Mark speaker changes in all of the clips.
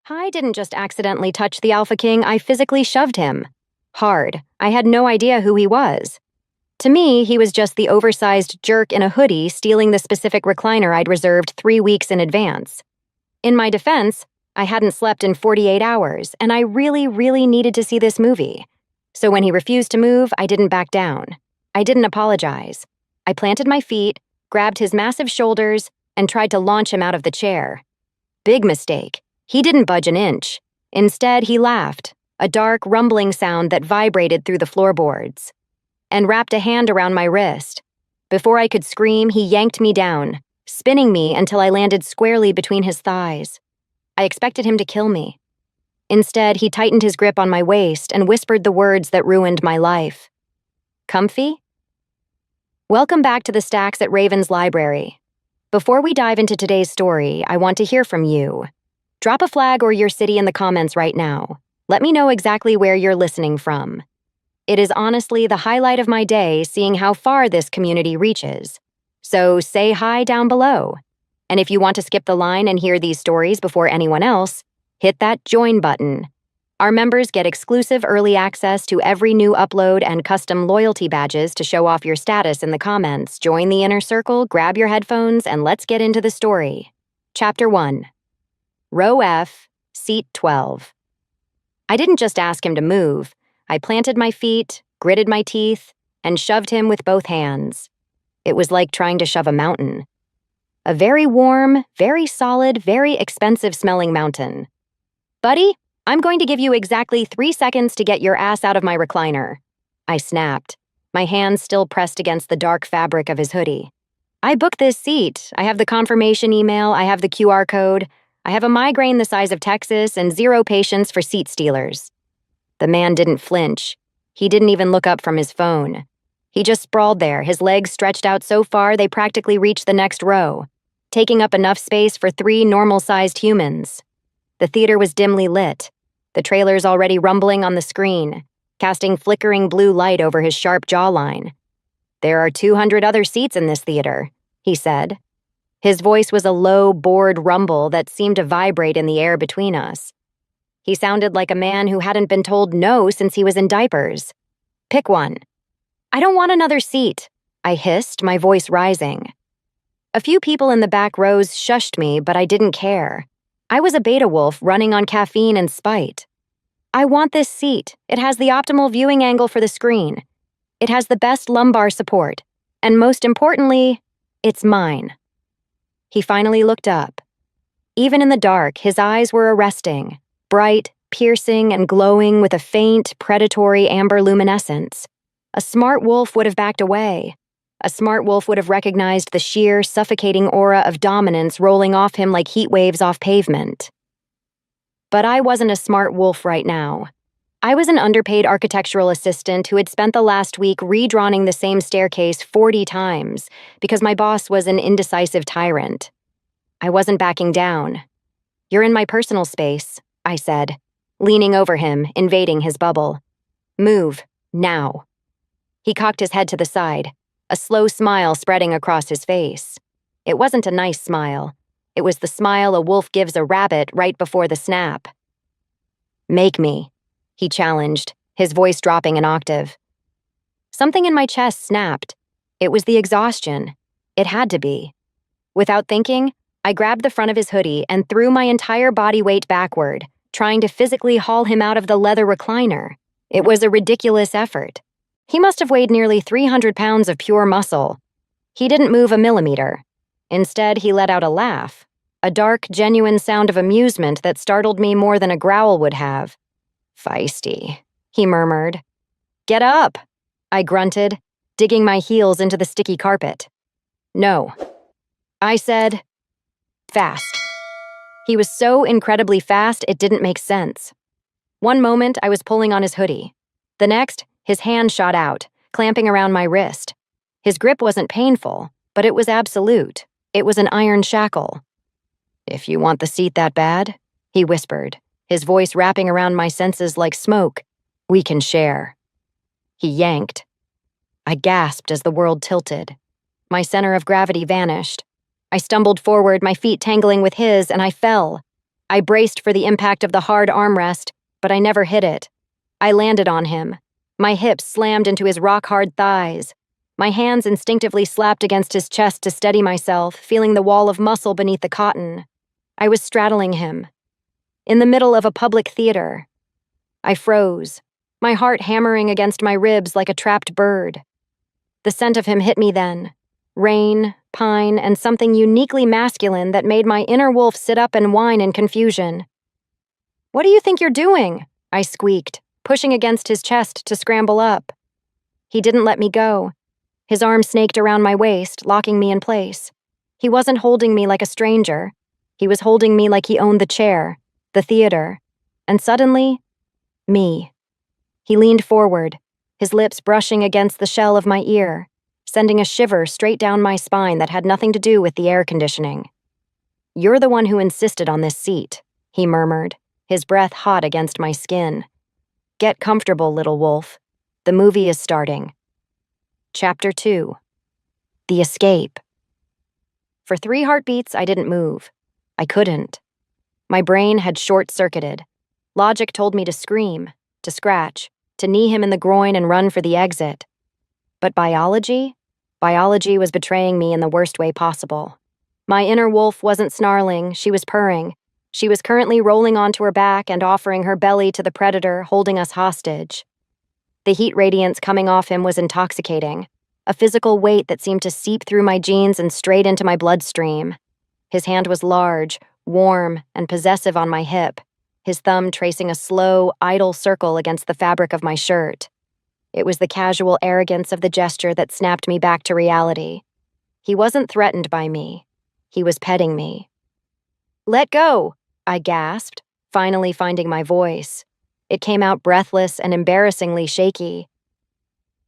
Speaker 1: I didn't just accidentally touch the Alpha King, I physically shoved him. Hard. I had no idea who he was. To me, he was just the oversized jerk in a hoodie stealing the specific recliner I'd reserved 3 weeks in advance. In my defense, I hadn't slept in 48 hours, and I really needed to see this movie. So when he refused to move, I didn't back down. I didn't apologize. I planted my feet, grabbed his massive shoulders, and tried to launch him out of the chair. Big mistake. He didn't budge an inch. Instead, he laughed, a dark, rumbling sound that vibrated through the floorboards, and wrapped a hand around my wrist. Before I could scream, he yanked me down, spinning me until I landed squarely between his thighs. I expected him to kill me. Instead, he tightened his grip on my waist and whispered the words that ruined my life. Comfy? Welcome back to the Stacks at Raven's Library. Before we dive into today's story, I want to hear from you. Drop a flag or your city in the comments right now. Let me know exactly where you're listening from. It is honestly the highlight of my day seeing how far this community reaches. So say hi down below. And if you want to skip the line and hear these stories before anyone else, hit that join button. Our members get exclusive early access to every new upload and custom loyalty badges to show off your status in the comments. Join the inner circle, grab your headphones, and let's get into the story. Chapter 1. Row F, Seat 12. I didn't just ask him to move. I planted my feet, gritted my teeth, and shoved him with both hands. It was like trying to shove a mountain. A very warm, very solid, very expensive-smelling mountain. Buddy, I'm going to give you exactly 3 seconds to get your ass out of my recliner. I snapped, my hands still pressed against the dark fabric of his hoodie. I booked this seat. I have the confirmation email, I have the QR code. I have a migraine the size of Texas and 0 patience for seat stealers. The man didn't flinch. He didn't even look up from his phone. He just sprawled there, his legs stretched out so far they practically reached the next row, taking up enough space for 3 normal-sized humans. The theater was dimly lit, the trailers already rumbling on the screen, casting flickering blue light over his sharp jawline. There are 200 other seats in this theater, he said. His voice was a low, bored rumble that seemed to vibrate in the air between us. He sounded like a man who hadn't been told no since he was in diapers. Pick one. I don't want another seat, I hissed, my voice rising. A few people in the back rows shushed me, but I didn't care. I was a beta wolf running on caffeine and spite. I want this seat. It has the optimal viewing angle for the screen. It has the best lumbar support. And most importantly, it's mine. He finally looked up. Even in the dark, his eyes were arresting, bright, piercing, and glowing with a faint, predatory amber luminescence. A smart wolf would have backed away. A smart wolf would have recognized the sheer, suffocating aura of dominance rolling off him like heat waves off pavement. But I wasn't a smart wolf right now. I was an underpaid architectural assistant who had spent the last week redrawing the same staircase 40 times because my boss was an indecisive tyrant. I wasn't backing down. You're in my personal space, I said, leaning over him, invading his bubble. Move, now. He cocked his head to the side, a slow smile spreading across his face. It wasn't a nice smile. It was the smile a wolf gives a rabbit right before the snap. Make me, he challenged, his voice dropping an octave. Something in my chest snapped. It was the exhaustion. It had to be. Without thinking, I grabbed the front of his hoodie and threw my entire body weight backward, trying to physically haul him out of the leather recliner. It was a ridiculous effort. He must have weighed nearly 300 pounds of pure muscle. He didn't move a millimeter. Instead, he let out a laugh, a dark, genuine sound of amusement that startled me more than a growl would have. Feisty, he murmured. Get up, I grunted, digging my heels into the sticky carpet. No. I said, fast. He was so incredibly fast it didn't make sense. One moment, I was pulling on his hoodie. The next, his hand shot out, clamping around my wrist. His grip wasn't painful, but it was absolute. It was an iron shackle. If you want the seat that bad, he whispered, his voice wrapping around my senses like smoke, we can share. He yanked. I gasped as the world tilted. My center of gravity vanished. I stumbled forward, my feet tangling with his, and I fell. I braced for the impact of the hard armrest, but I never hit it. I landed on him. My hips slammed into his rock-hard thighs. My hands instinctively slapped against his chest to steady myself, feeling the wall of muscle beneath the cotton. I was straddling him. In the middle of a public theater. I froze, my heart hammering against my ribs like a trapped bird. The scent of him hit me then. Rain, pine, and something uniquely masculine that made my inner wolf sit up and whine in confusion. "What do you think you're doing?" I squeaked, pushing against his chest to scramble up. He didn't let me go. His arm snaked around my waist, locking me in place. He wasn't holding me like a stranger. He was holding me like he owned the chair, the theater, and suddenly, me. He leaned forward, his lips brushing against the shell of my ear, sending a shiver straight down my spine that had nothing to do with the air conditioning. "You're the one who insisted on this seat," he murmured, his breath hot against my skin. "Get comfortable, little wolf. The movie is starting." Chapter 2. The Escape. For 3 heartbeats, I didn't move. I couldn't. My brain had short-circuited. Logic told me to scream, to scratch, to knee him in the groin and run for the exit. But biology? Biology was betraying me in the worst way possible. My inner wolf wasn't snarling, she was purring. She was currently rolling onto her back and offering her belly to the predator, holding us hostage. The heat radiance coming off him was intoxicating, a physical weight that seemed to seep through my jeans and straight into my bloodstream. His hand was large, warm, and possessive on my hip, his thumb tracing a slow, idle circle against the fabric of my shirt. It was the casual arrogance of the gesture that snapped me back to reality. He wasn't threatened by me. He was petting me. "Let go," I gasped, finally finding my voice. It came out breathless and embarrassingly shaky.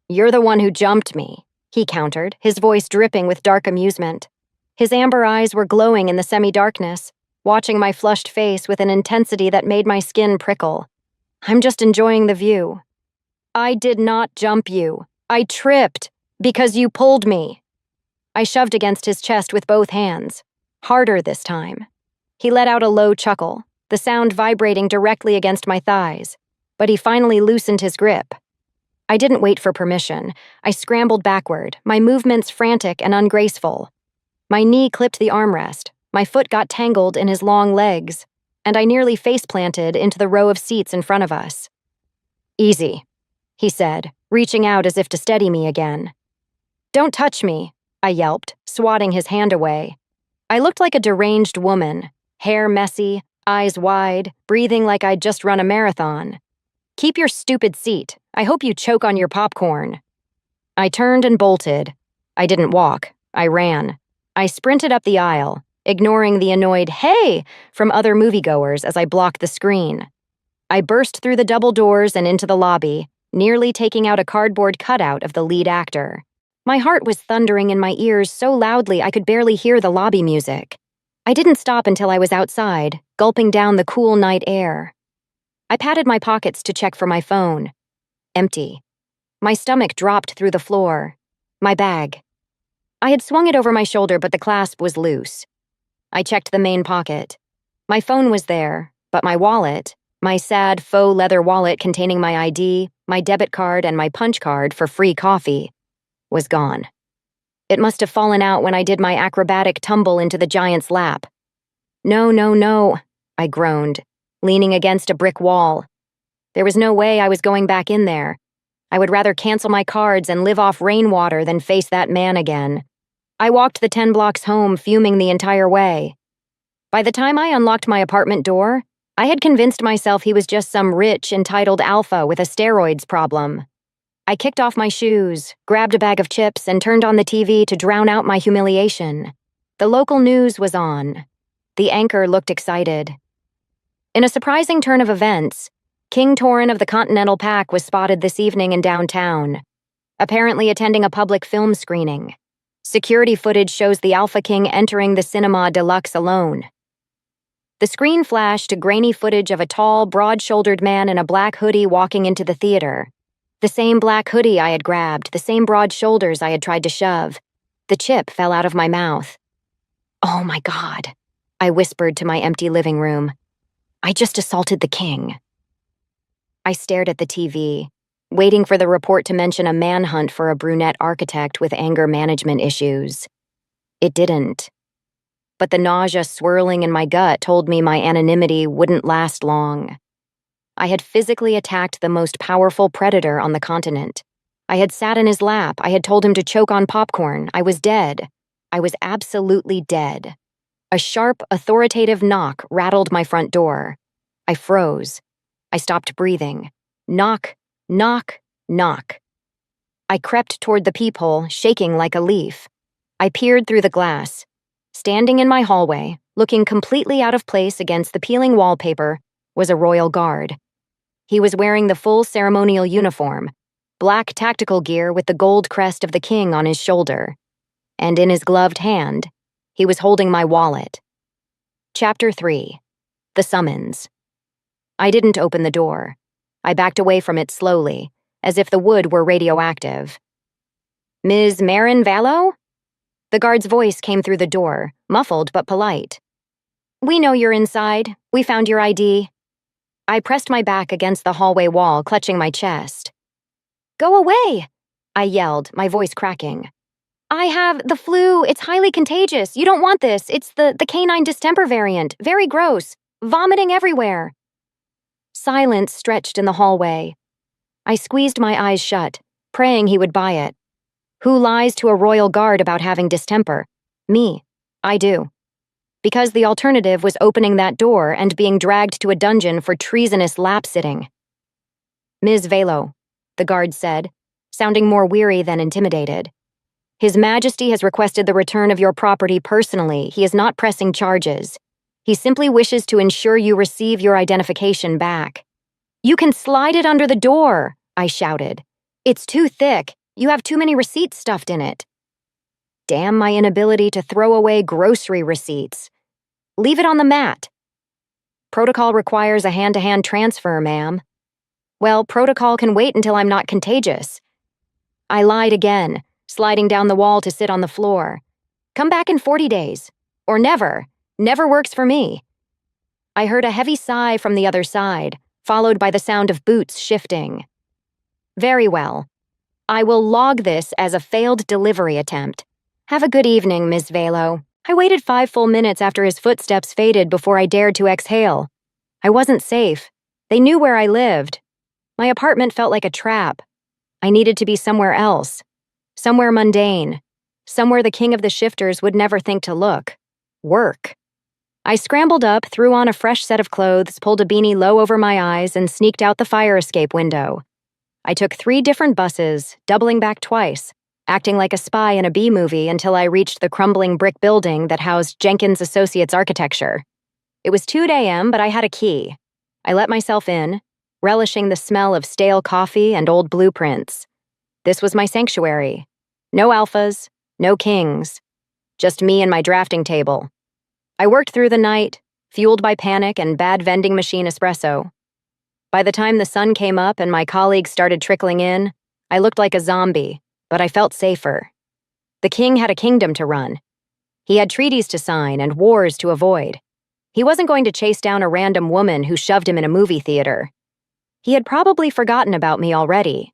Speaker 1: "You're the one who jumped me," he countered, his voice dripping with dark amusement. His amber eyes were glowing in the semi-darkness, watching my flushed face with an intensity that made my skin prickle. "I'm just enjoying the view." "I did not jump you. I tripped, because you pulled me." I shoved against his chest with both hands, harder this time. He let out a low chuckle, the sound vibrating directly against my thighs, but he finally loosened his grip. I didn't wait for permission. I scrambled backward, my movements frantic and ungraceful. My knee clipped the armrest, my foot got tangled in his long legs, and I nearly face-planted into the row of seats in front of us. "Easy," he said, reaching out as if to steady me again. "Don't touch me," I yelped, swatting his hand away. I looked like a deranged woman, hair messy, eyes wide, breathing like I'd just run a marathon. "Keep your stupid seat. I hope you choke on your popcorn." I turned and bolted. I didn't walk. I ran. I sprinted up the aisle, ignoring the annoyed "hey" from other moviegoers as I blocked the screen. I burst through the double doors and into the lobby, nearly taking out a cardboard cutout of the lead actor. My heart was thundering in my ears so loudly I could barely hear the lobby music. I didn't stop until I was outside, gulping down the cool night air. I patted my pockets to check for my phone. Empty. My stomach dropped through the floor. My bag. I had swung it over my shoulder, but the clasp was loose. I checked the main pocket. My phone was there, but my wallet, my sad faux leather wallet containing my ID, my debit card, and my punch card for free coffee, was gone. It must have fallen out when I did my acrobatic tumble into the giant's lap. "No, no, no," I groaned, leaning against a brick wall. There was no way I was going back in there. I would rather cancel my cards and live off rainwater than face that man again. I walked the 10 blocks home, fuming the entire way. By the time I unlocked my apartment door, I had convinced myself he was just some rich, entitled alpha with a steroids problem. I kicked off my shoes, grabbed a bag of chips, and turned on the TV to drown out my humiliation. The local news was on. The anchor looked excited. In a surprising turn of events, King Torrin of the Continental Pack was spotted this evening in downtown, apparently attending a public film screening. Security footage shows the Alpha King entering the Cinema Deluxe alone. The screen flashed to grainy footage of a tall, broad-shouldered man in a black hoodie walking into the theater. The same black hoodie I had grabbed, the same broad shoulders I had tried to shove. The chip fell out of my mouth. "Oh my God," I whispered to my empty living room. I just assaulted the king. I stared at the TV, waiting for the report to mention a manhunt for a brunette architect with anger management issues. It didn't. But the nausea swirling in my gut told me my anonymity wouldn't last long. I had physically attacked the most powerful predator on the continent. I had sat in his lap. I had told him to choke on popcorn. I was dead. I was absolutely dead. A sharp, authoritative knock rattled my front door. I froze. I stopped breathing. Knock, knock, knock. I crept toward the peephole, shaking like a leaf. I peered through the glass. Standing in my hallway, looking completely out of place against the peeling wallpaper, was a royal guard. He was wearing the full ceremonial uniform, black tactical gear with the gold crest of the king on his shoulder. And in his gloved hand, he was holding my wallet. Chapter 3. The Summons. I didn't open the door. I backed away from it slowly, as if the wood were radioactive. Ms. Marin Vallow? The guard's voice came through the door, muffled but polite. We know you're inside. We found your ID. I pressed my back against the hallway wall, clutching my chest. Go away, I yelled, my voice cracking. I have the flu. It's highly contagious. You don't want this. It's the canine distemper variant. Very gross. Vomiting everywhere. Silence stretched in the hallway. I squeezed my eyes shut, praying he would buy it. Who lies to a royal guard about having distemper? Me. I do. Because the alternative was opening that door and being dragged to a dungeon for treasonous lap-sitting. Ms. Vallow, the guard said, sounding more weary than intimidated. His Majesty has requested the return of your property personally. He is not pressing charges. He simply wishes to ensure you receive your identification back. You can slide it under the door, I shouted. It's too thick. You have too many receipts stuffed in it. Damn my inability to throw away grocery receipts. Leave it on the mat. Protocol requires a hand-to-hand transfer, ma'am. Well, protocol can wait until I'm not contagious. I lied again, sliding down the wall to sit on the floor. Come back in 40 days. Or never. Never works for me. I heard a heavy sigh from the other side, followed by the sound of boots shifting. Very well. I will log this as a failed delivery attempt. Have a good evening, Ms. Vallow. I waited 5 full minutes after his footsteps faded before I dared to exhale. I wasn't safe. They knew where I lived. My apartment felt like a trap. I needed to be somewhere else. Somewhere mundane. Somewhere the king of the shifters would never think to look. Work. I scrambled up, threw on a fresh set of clothes, pulled a beanie low over my eyes, and sneaked out the fire escape window. I took 3 different buses, doubling back twice, acting like a spy in a B-movie until I reached the crumbling brick building that housed Jenkins Associates Architecture. It was 2 a.m., but I had a key. I let myself in, relishing the smell of stale coffee and old blueprints. This was my sanctuary. No alphas, no kings. Just me and my drafting table. I worked through the night, fueled by panic and bad vending machine espresso. By the time the sun came up and my colleagues started trickling in, I looked like a zombie, but I felt safer. The king had a kingdom to run. He had treaties to sign and wars to avoid. He wasn't going to chase down a random woman who shoved him in a movie theater. He had probably forgotten about me already.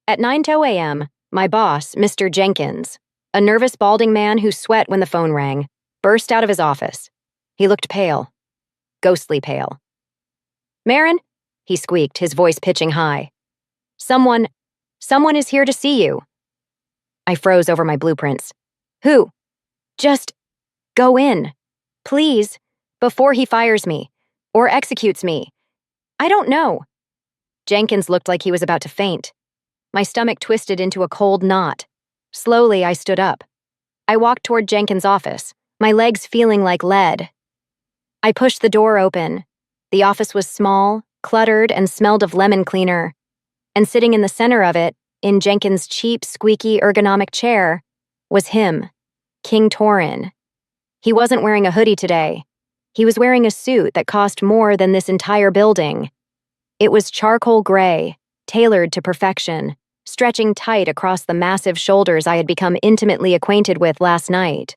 Speaker 1: At 9:00 a.m., my boss, Mr. Jenkins, a nervous balding man who sweat when the phone rang, burst out of his office. He looked pale. Ghostly pale. Marin, he squeaked, his voice pitching high. Someone is here to see you. I froze over my blueprints. Who? Just go in, please, before he fires me, or executes me. I don't know. Jenkins looked like he was about to faint. My stomach twisted into a cold knot. Slowly, I stood up. I walked toward Jenkins' office, my legs feeling like lead. I pushed the door open. The office was small, cluttered, and smelled of lemon cleaner. And sitting in the center of it, in Jenkins' cheap, squeaky, ergonomic chair, was him, King Torin. He wasn't wearing a hoodie today. He was wearing a suit that cost more than this entire building. It was charcoal gray, tailored to perfection, stretching tight across the massive shoulders I had become intimately acquainted with last night.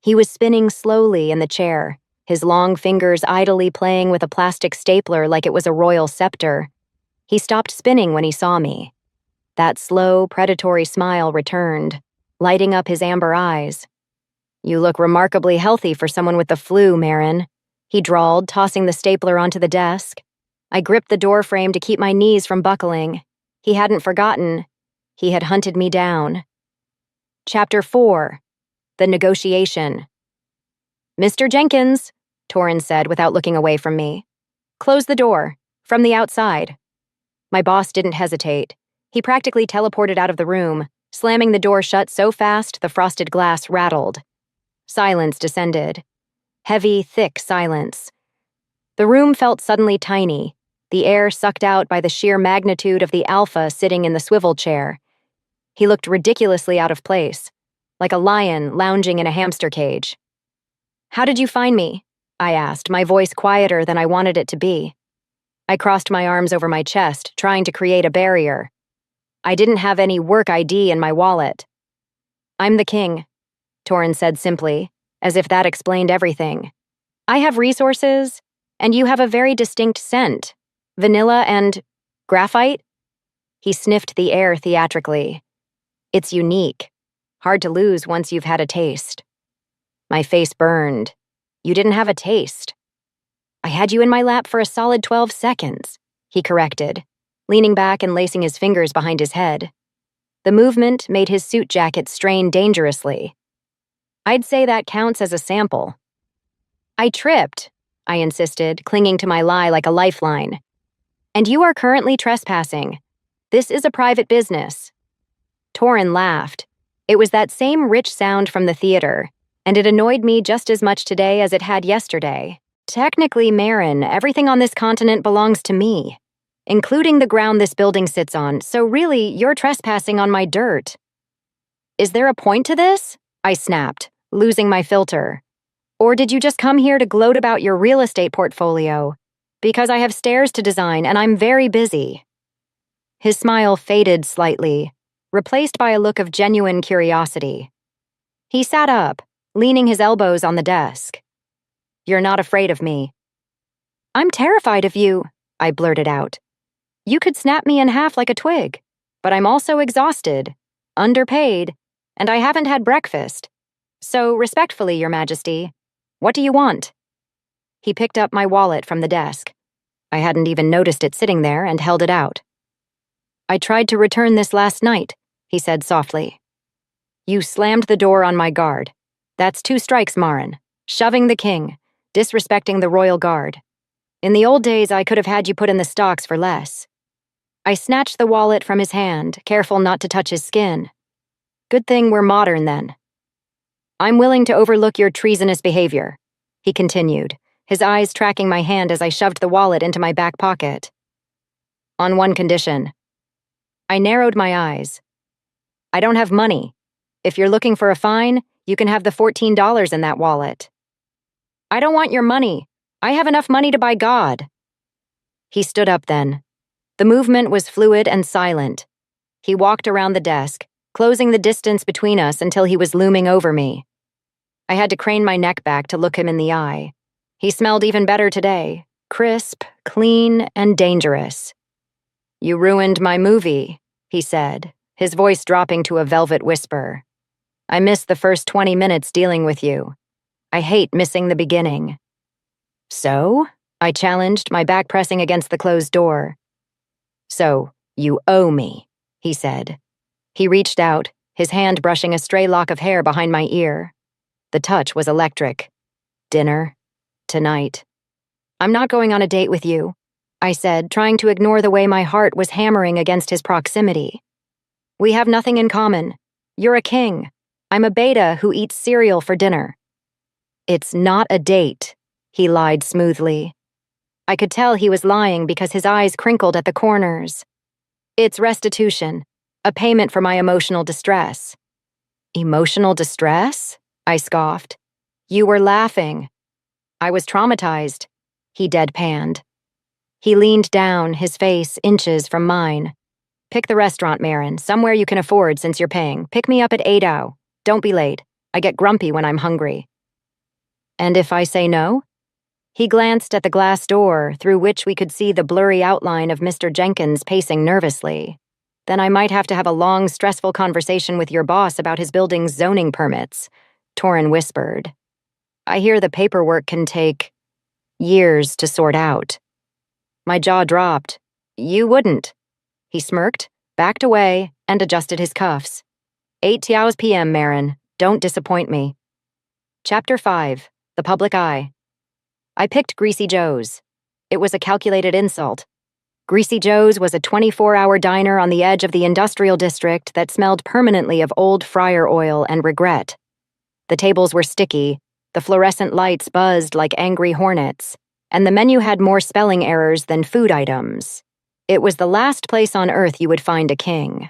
Speaker 1: He was spinning slowly in the chair, his long fingers idly playing with a plastic stapler like it was a royal scepter. He stopped spinning when he saw me. That slow, predatory smile returned, lighting up his amber eyes. "You look remarkably healthy for someone with the flu, Marin," he drawled, tossing the stapler onto the desk. I gripped the door frame to keep my knees from buckling. He hadn't forgotten. He had hunted me down. Chapter 4. The Negotiation. "Mr. Jenkins," Torrin said without looking away from me. "Close the door. From the outside." My boss didn't hesitate. He practically teleported out of the room, slamming the door shut so fast the frosted glass rattled. Silence descended. Heavy, thick silence. The room felt suddenly tiny, the air sucked out by the sheer magnitude of the alpha sitting in the swivel chair. He looked ridiculously out of place, like a lion lounging in a hamster cage. "How did you find me?" I asked, my voice quieter than I wanted it to be. I crossed my arms over my chest, trying to create a barrier. I didn't have any work ID in my wallet. "I'm the king," Torrin said simply, as if that explained everything. "I have resources, and you have a very distinct scent. Vanilla and graphite?" He sniffed the air theatrically. "It's unique. Hard to lose once you've had a taste." My face burned. "You didn't have a taste." "I had you in my lap for a solid 12 seconds, he corrected, leaning back and lacing his fingers behind his head. The movement made his suit jacket strain dangerously. "I'd say that counts as a sample." "I tripped," I insisted, clinging to my lie like a lifeline. "And you are currently trespassing. This is a private business." Torrin laughed. It was that same rich sound from the theater, and it annoyed me just as much today as it had yesterday. "Technically, Marin, everything on this continent belongs to me, including the ground this building sits on, so really, you're trespassing on my dirt." "Is there a point to this?" I snapped, losing my filter. "Or did you just come here to gloat about your real estate portfolio? Because I have stairs to design and I'm very busy." His smile faded slightly, replaced by a look of genuine curiosity. He sat up, leaning his elbows on the desk. "You're not afraid of me." "I'm terrified of you," I blurted out. "You could snap me in half like a twig, but I'm also exhausted, underpaid, and I haven't had breakfast. So, respectfully, Your Majesty, what do you want?" He picked up my wallet from the desk. I hadn't even noticed it sitting there and held it out. "I tried to return this last night," he said softly. "You slammed the door on my guard. That's 2 strikes, Marin. Shoving the king, disrespecting the royal guard. In the old days, I could have had you put in the stocks for less." I snatched the wallet from his hand, careful not to touch his skin. "Good thing we're modern, then." "I'm willing to overlook your treasonous behavior," he continued, his eyes tracking my hand as I shoved the wallet into my back pocket. "On one condition." I narrowed my eyes. "I don't have money. If you're looking for a fine, you can have the $14 in that wallet." "I don't want your money. I have enough money to buy God." He stood up then. The movement was fluid and silent. He walked around the desk, closing the distance between us until he was looming over me. I had to crane my neck back to look him in the eye. He smelled even better today, crisp, clean, and dangerous. "You ruined my movie," he said, his voice dropping to a velvet whisper. "I missed the first 20 minutes dealing with you. I hate missing the beginning." "So?" I challenged, my back pressing against the closed door. "So, you owe me," he said. He reached out, his hand brushing a stray lock of hair behind my ear. The touch was electric. "Dinner? Tonight." "I'm not going on a date with you," I said, trying to ignore the way my heart was hammering against his proximity. "We have nothing in common. You're a king. I'm a beta who eats cereal for dinner." "It's not a date," he lied smoothly. I could tell he was lying because his eyes crinkled at the corners. "It's restitution, a payment for my emotional distress." "Emotional distress?" I scoffed. "You were laughing." "I was traumatized," he deadpanned. He leaned down, his face inches from mine. "Pick the restaurant, Marin, somewhere you can afford since you're paying. Pick me up at 8:00. Don't be late. I get grumpy when I'm hungry." "And if I say no?" He glanced at the glass door, through which we could see the blurry outline of Mr. Jenkins pacing nervously. Then I might have to have a long, stressful conversation with your boss about his building's zoning permits, Torin whispered. I hear the paperwork can take years to sort out. My jaw dropped. You wouldn't. He smirked, backed away, and adjusted his cuffs. 8 Tiaos p.m., Marin. Don't disappoint me. Chapter 5. The Public Eye. I picked Greasy Joe's. It was a calculated insult. Greasy Joe's was a 24-hour diner on the edge of the industrial district that smelled permanently of old fryer oil and regret. The tables were sticky, the fluorescent lights buzzed like angry hornets, and the menu had more spelling errors than food items. It was the last place on earth you would find a king.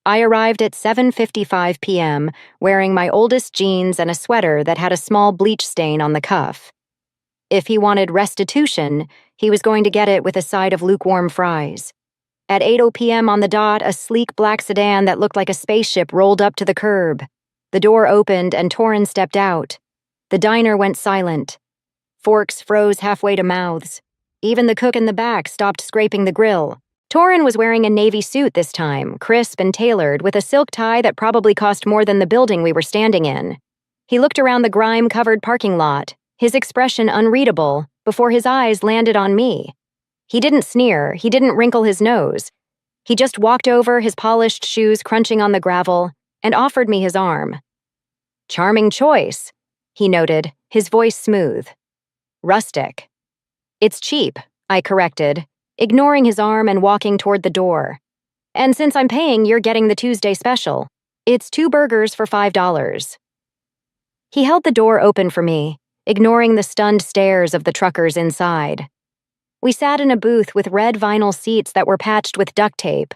Speaker 1: I arrived at 7:55 p.m., wearing my oldest jeans and a sweater that had a small bleach stain on the cuff. If he wanted restitution, he was going to get it with a side of lukewarm fries. At 8:00 p.m. on the dot, a sleek black sedan that looked like a spaceship rolled up to the curb. The door opened and Torin stepped out. The diner went silent. Forks froze halfway to mouths. Even the cook in the back stopped scraping the grill. Torin was wearing a navy suit this time, crisp and tailored, with a silk tie that probably cost more than the building we were standing in. He looked around the grime-covered parking lot, his expression unreadable, before his eyes landed on me. He didn't sneer, he didn't wrinkle his nose. He just walked over, his polished shoes crunching on the gravel, and offered me his arm. Charming choice, he noted, his voice smooth. Rustic. It's cheap, I corrected, ignoring his arm and walking toward the door. And since I'm paying, you're getting the Tuesday special. It's 2 burgers for $5. He held the door open for me, ignoring the stunned stares of the truckers inside. We sat in a booth with red vinyl seats that were patched with duct tape.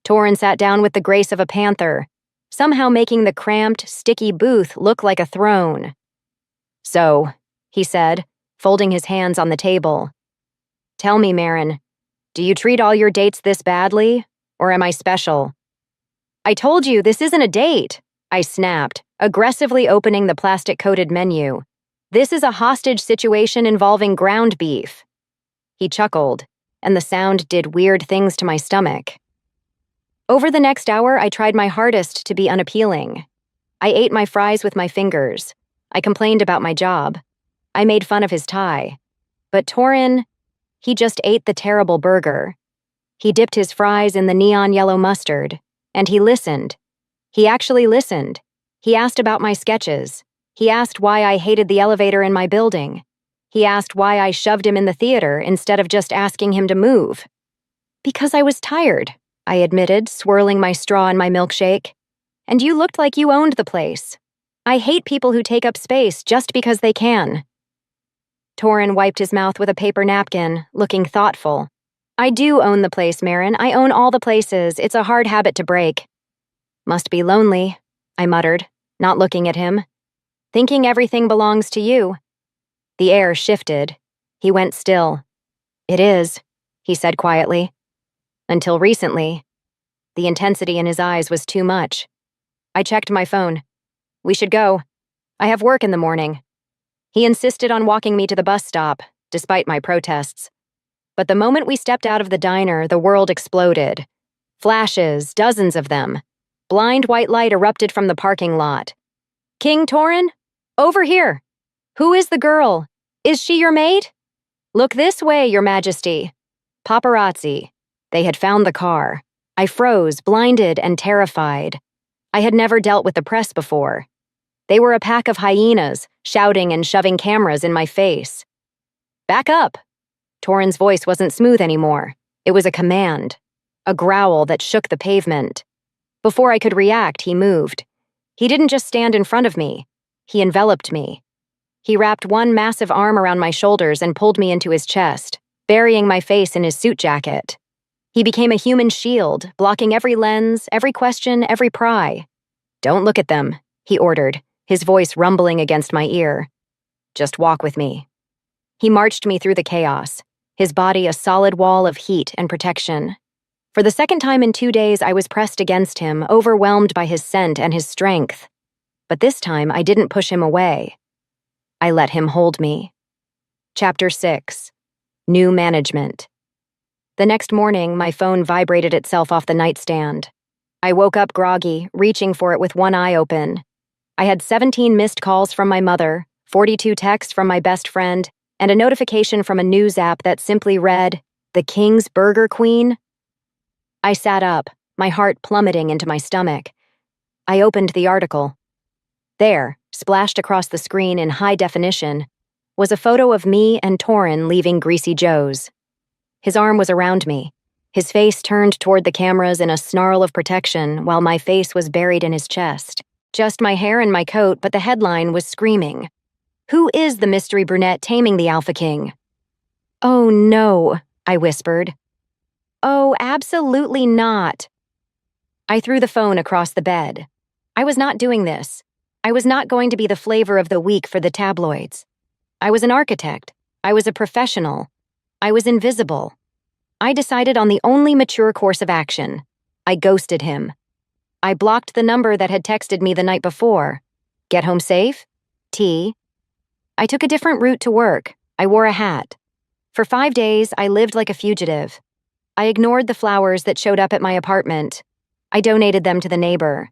Speaker 1: Torin sat down with the grace of a panther, somehow making the cramped, sticky booth look like a throne. So, he said, folding his hands on the table. Tell me, Marin, do you treat all your dates this badly, or am I special? I told you, this isn't a date, I snapped, aggressively opening the plastic-coated menu. This is a hostage situation involving ground beef. He chuckled, and the sound did weird things to my stomach. Over the next hour, I tried my hardest to be unappealing. I ate my fries with my fingers. I complained about my job. I made fun of his tie. But Torin, he just ate the terrible burger. He dipped his fries in the neon yellow mustard, and he listened. He actually listened. He asked about my sketches. He asked why I hated the elevator in my building. He asked why I shoved him in the theater instead of just asking him to move. Because I was tired, I admitted, swirling my straw in my milkshake. And you looked like you owned the place. I hate people who take up space just because they can. Torin wiped his mouth with a paper napkin, looking thoughtful. I do own the place, Marin. I own all the places. It's a hard habit to break. Must be lonely, I muttered, not looking at him. Thinking everything belongs to you. The air shifted. He went still. It is, he said quietly. Until recently. The intensity in his eyes was too much. I checked my phone. We should go. I have work in the morning. He insisted on walking me to the bus stop, despite my protests. But the moment we stepped out of the diner, the world exploded. Flashes, dozens of them. Blind white light erupted from the parking lot. King Torin? Over here. Who is the girl? Is she your mate? Look this way, Your Majesty. Paparazzi. They had found the car. I froze, blinded and terrified. I had never dealt with the press before. They were a pack of hyenas, shouting and shoving cameras in my face. Back up. Torin's voice wasn't smooth anymore. It was a command, a growl that shook the pavement. Before I could react, he moved. He didn't just stand in front of me. He enveloped me. He wrapped one massive arm around my shoulders and pulled me into his chest, burying my face in his suit jacket. He became a human shield, blocking every lens, every question, every pry. Don't look at them, he ordered, his voice rumbling against my ear. Just walk with me. He marched me through the chaos, his body a solid wall of heat and protection. For the second time in 2 days, I was pressed against him, overwhelmed by his scent and his strength. But this time, I didn't push him away. I let him hold me. Chapter 6. New Management. The next morning, my phone vibrated itself off the nightstand. I woke up groggy, reaching for it with one eye open. I had 17 missed calls from my mother, 42 texts from my best friend, and a notification from a news app that simply read, "The King's Burger Queen." I sat up, my heart plummeting into my stomach. I opened the article. There, splashed across the screen in high definition, was a photo of me and Torin leaving Greasy Joe's. His arm was around me, his face turned toward the cameras in a snarl of protection while my face was buried in his chest. Just my hair and my coat, but the headline was screaming. "Who is the mystery brunette taming the Alpha King?" "Oh no," I whispered. "Oh, absolutely not." I threw the phone across the bed. I was not doing this. I was not going to be the flavor of the week for the tabloids. I was an architect. I was a professional. I was invisible. I decided on the only mature course of action. I ghosted him. I blocked the number that had texted me the night before. Get home safe? T. I took a different route to work. I wore a hat. For 5 days, I lived like a fugitive. I ignored the flowers that showed up at my apartment. I donated them to the neighbor.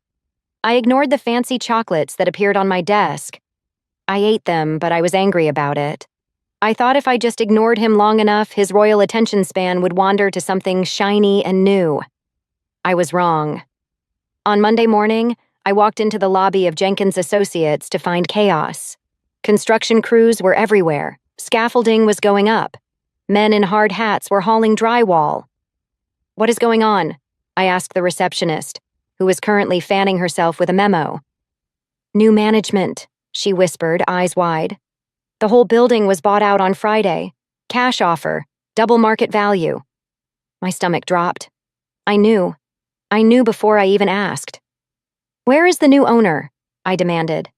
Speaker 1: I ignored the fancy chocolates that appeared on my desk. I ate them, but I was angry about it. I thought if I just ignored him long enough, his royal attention span would wander to something shiny and new. I was wrong. On Monday morning, I walked into the lobby of Jenkins Associates to find chaos. Construction crews were everywhere. Scaffolding was going up. Men in hard hats were hauling drywall. "What is going on?" I asked the receptionist, who was currently fanning herself with a memo. "New management," she whispered, eyes wide. "The whole building was bought out on Friday. Cash offer, double market value." My stomach dropped. I knew. I knew before I even asked. "Where is the new owner?" I demanded.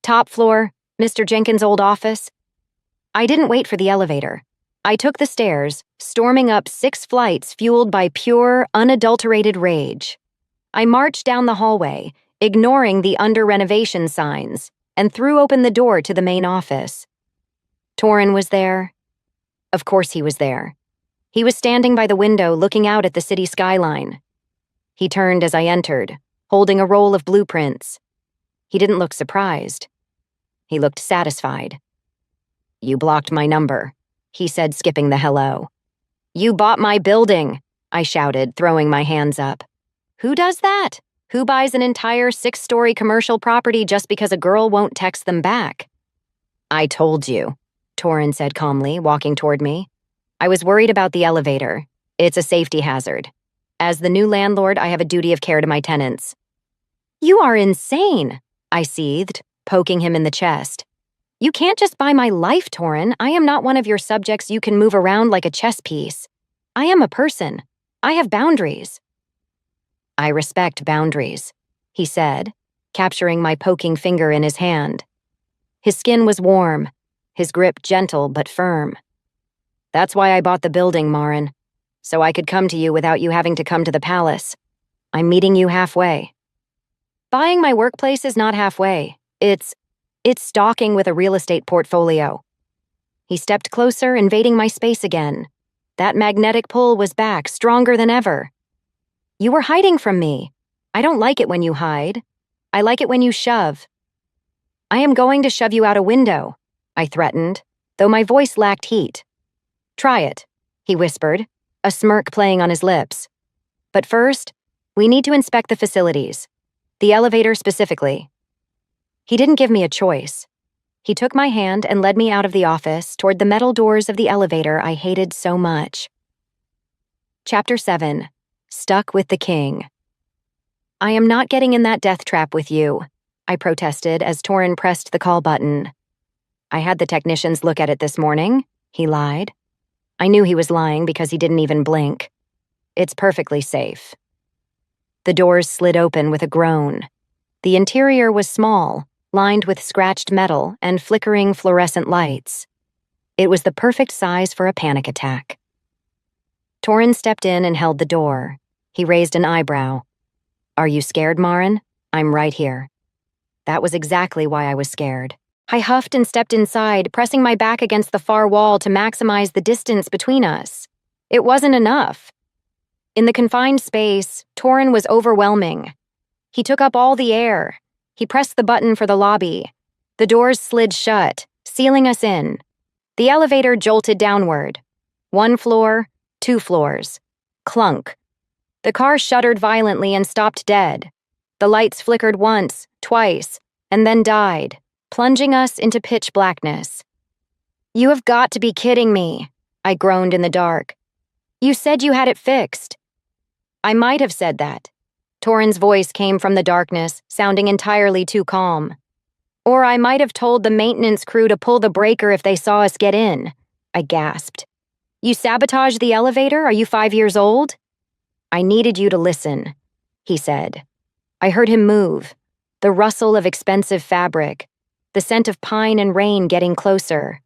Speaker 1: "Top floor, Mr. Jenkins' old office." I didn't wait for the elevator. I took the stairs, storming up 6 flights fueled by pure, unadulterated rage. I marched down the hallway, ignoring the under-renovation signs, and threw open the door to the main office. Torin was there. Of course he was there. He was standing by the window looking out at the city skyline. He turned as I entered, holding a roll of blueprints. He didn't look surprised. He looked satisfied. "You blocked my number," he said, skipping the hello. "You bought my building," I shouted, throwing my hands up. Who does that? Who buys an entire 6-story commercial property just because a girl won't text them back? "I told you," Torin said calmly, walking toward me. "I was worried about the elevator. It's a safety hazard. As the new landlord, I have a duty of care to my tenants." "You are insane," I seethed, poking him in the chest. "You can't just buy my life, Torin. I am not one of your subjects you can move around like a chess piece. I am a person. I have boundaries." "I respect boundaries," he said, capturing my poking finger in his hand. His skin was warm, his grip gentle but firm. "That's why I bought the building, Marin, so I could come to you without you having to come to the palace. I'm meeting you halfway." Buying my workplace is not halfway. It's stalking with a real estate portfolio. He stepped closer, invading my space again. That magnetic pull was back, stronger than ever. "You were hiding from me. I don't like it when you hide. I like it when you shove." "I am going to shove you out a window," I threatened, though my voice lacked heat. "Try it," he whispered, a smirk playing on his lips. "But first, we need to inspect the facilities. The elevator specifically." He didn't give me a choice. He took my hand and led me out of the office toward the metal doors of the elevator I hated so much. Chapter 7. Stuck with the King. "I am not getting in that death trap with you," I protested as Torin pressed the call button. "I had the technicians look at it this morning," he lied. I knew he was lying because he didn't even blink. "It's perfectly safe." The doors slid open with a groan. The interior was small, lined with scratched metal and flickering fluorescent lights. It was the perfect size for a panic attack. Torin stepped in and held the door. He raised an eyebrow. "Are you scared, Marin? I'm right here." That was exactly why I was scared. I huffed and stepped inside, pressing my back against the far wall to maximize the distance between us. It wasn't enough. In the confined space, Torin was overwhelming. He took up all the air. He pressed the button for the lobby. The doors slid shut, sealing us in. The elevator jolted downward. 1 floor, 2 floors. Clunk. The car shuddered violently and stopped dead. The lights flickered once, twice, and then died, plunging us into pitch blackness. "You have got to be kidding me," I groaned in the dark. "You said you had it fixed." I might have said that. Torin's voice came from the darkness, sounding entirely too calm. Or I might have told the maintenance crew to pull the breaker if they saw us get in. I gasped. "You sabotaged the elevator? Are you 5 years old?" "I needed you to listen," he said. I heard him move, the rustle of expensive fabric, the scent of pine and rain getting closer.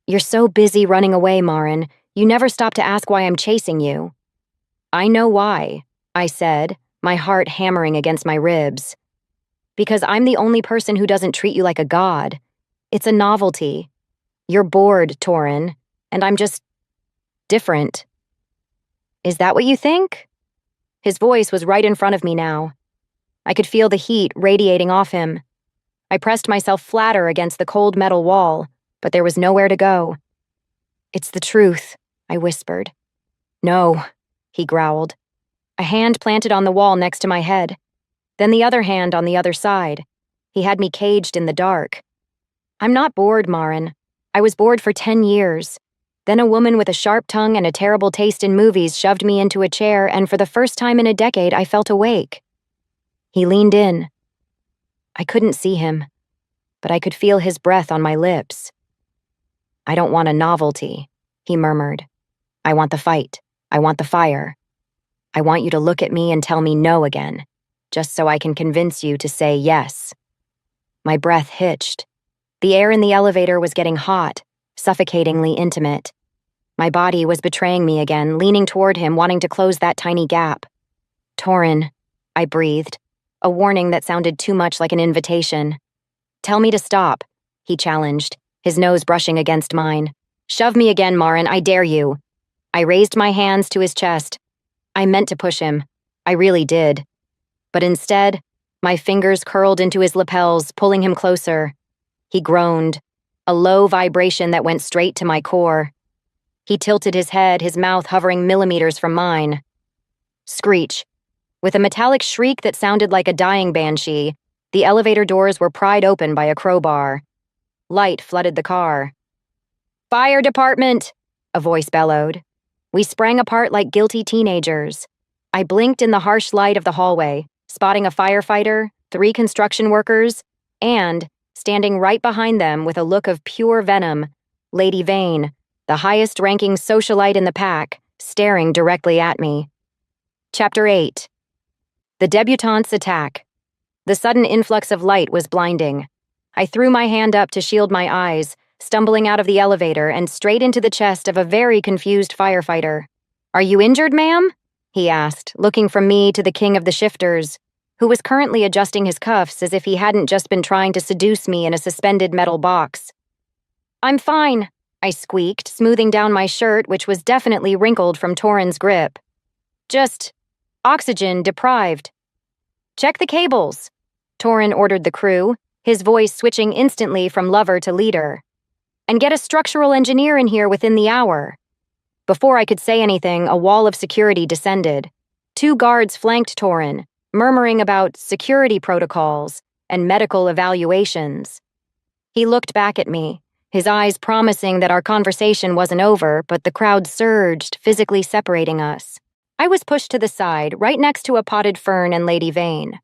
Speaker 1: "You're so busy running away, Marin. You never stop to ask why I'm chasing you." "I know why," I said, my heart hammering against my ribs. "Because I'm the only person who doesn't treat you like a god. It's a novelty. You're bored, Torin, and I'm just different." "Is that what you think?" His voice was right in front of me now. I could feel the heat radiating off him. I pressed myself flatter against the cold metal wall, but there was nowhere to go. "It's the truth," I whispered. "No," he growled. A hand planted on the wall next to my head, then the other hand on the other side. He had me caged in the dark. "I'm not bored, Marin. I was bored for 10 years. Then a woman with a sharp tongue and a terrible taste in movies shoved me into a chair, and for the first time in a decade, I felt awake." He leaned in. I couldn't see him, but I could feel his breath on my lips. "I don't want a novelty," he murmured. "I want the fight. I want the fire. I want you to look at me and tell me no again, just so I can convince you to say yes." My breath hitched. The air in the elevator was getting hot, suffocatingly intimate. My body was betraying me again, leaning toward him, wanting to close that tiny gap. "Torin," I breathed, a warning that sounded too much like an invitation. "Tell me to stop," he challenged, his nose brushing against mine. "Shove me again, Marin, I dare you." I raised my hands to his chest. I meant to push him. I really did. But instead, my fingers curled into his lapels, pulling him closer. He groaned, a low vibration that went straight to my core. He tilted his head, his mouth hovering millimeters from mine. Screech. With a metallic shriek that sounded like a dying banshee, the elevator doors were pried open by a crowbar. Light flooded the car. "Fire department!" a voice bellowed. We sprang apart like guilty teenagers. I blinked in the harsh light of the hallway, spotting a firefighter, 3 construction workers, and, standing right behind them with a look of pure venom, Lady Vane, the highest-ranking socialite in the pack, staring directly at me. Chapter 8. The Debutante's Attack. The sudden influx of light was blinding. I threw my hand up to shield my eyes, stumbling out of the elevator and straight into the chest of a very confused firefighter. "Are you injured, ma'am?" he asked, looking from me to the king of the shifters, who was currently adjusting his cuffs as if he hadn't just been trying to seduce me in a suspended metal box. "I'm fine," I squeaked, smoothing down my shirt, which was definitely wrinkled from Torin's grip. "Just oxygen deprived." "Check the cables," Torin ordered the crew, his voice switching instantly from lover to leader. "And get a structural engineer in here within the hour." Before I could say anything, a wall of security descended. 2 guards flanked Torin, murmuring about security protocols and medical evaluations. He looked back at me, his eyes promising that our conversation wasn't over, but the crowd surged, physically separating us. I was pushed to the side, right next to a potted fern and Lady Vane.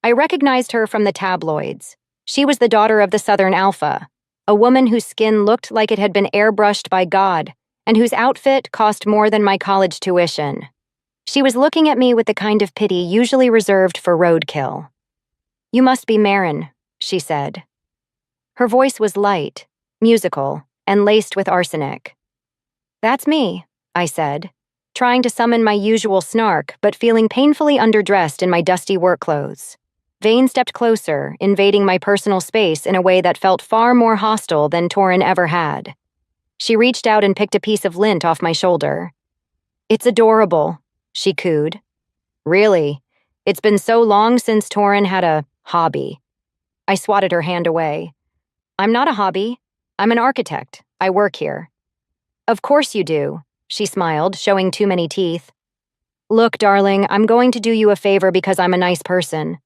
Speaker 1: I recognized her from the tabloids. She was the daughter of the Southern Alpha, a woman whose skin looked like it had been airbrushed by God, and whose outfit cost more than my college tuition. She was looking at me with the kind of pity usually reserved for roadkill. "You must be Marin," she said. Her voice was light, musical, and laced with arsenic. "That's me," I said, trying to summon my usual snark, but feeling painfully underdressed in my dusty work clothes. Vane stepped closer, invading my personal space in a way that felt far more hostile than Torin ever had. She reached out and picked a piece of lint off my shoulder. "It's adorable," she cooed. "Really? It's been so long since Torin had a hobby." I swatted her hand away. "I'm not a hobby. I'm an architect. I work here." "Of course you do," she smiled, showing too many teeth. "Look, darling, I'm going to do you a favor because I'm a nice person.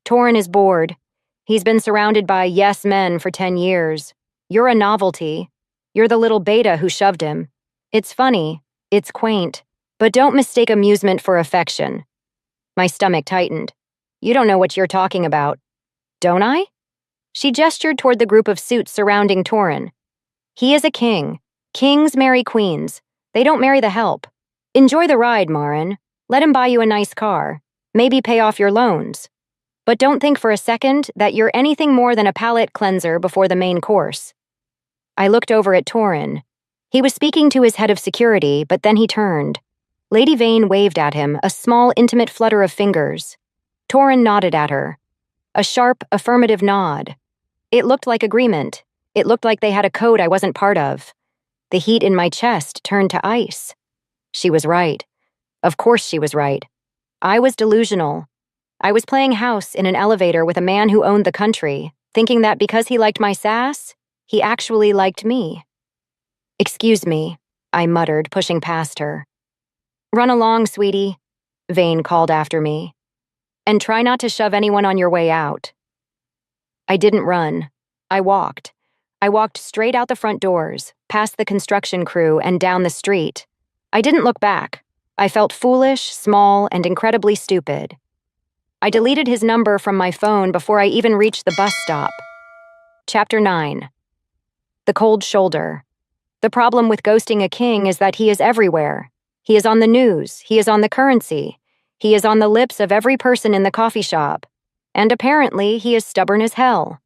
Speaker 1: Torin is bored. He's been surrounded by yes men for 10 years. You're a novelty. You're the little beta who shoved him. It's funny. It's quaint. But don't mistake amusement for affection." My stomach tightened. "You don't know what you're talking about." "Don't I?" She gestured toward the group of suits surrounding Torin. "He is a king. Kings marry queens. They don't marry the help. Enjoy the ride, Marin. Let him buy you a nice car. Maybe pay off your loans. But don't think for a second that you're anything more than a palate cleanser before the main course." I looked over at Torin. He was speaking to his head of security, but then he turned. Lady Vane waved at him, a small, intimate flutter of fingers. Torin nodded at her. A sharp, affirmative nod. It looked like agreement. It looked like they had a code I wasn't part of. The heat in my chest turned to ice. She was right. Of course she was right. I was delusional. I was playing house in an elevator with a man who owned the country, thinking that because he liked my sass, he actually liked me. "Excuse me," I muttered, pushing past her. "Run along, sweetie," Vane called after me. "And try not to shove anyone on your way out." I didn't run. I walked. I walked straight out the front doors, past the construction crew, and down the street. I didn't look back. I felt foolish, small, and incredibly stupid. I deleted his number from my phone before I even reached the bus stop. Chapter 9. The cold shoulder. The problem with ghosting a king is that he is everywhere. He is on the news. He is on the currency. He is on the lips of every person in the coffee shop. And apparently, he is stubborn as hell.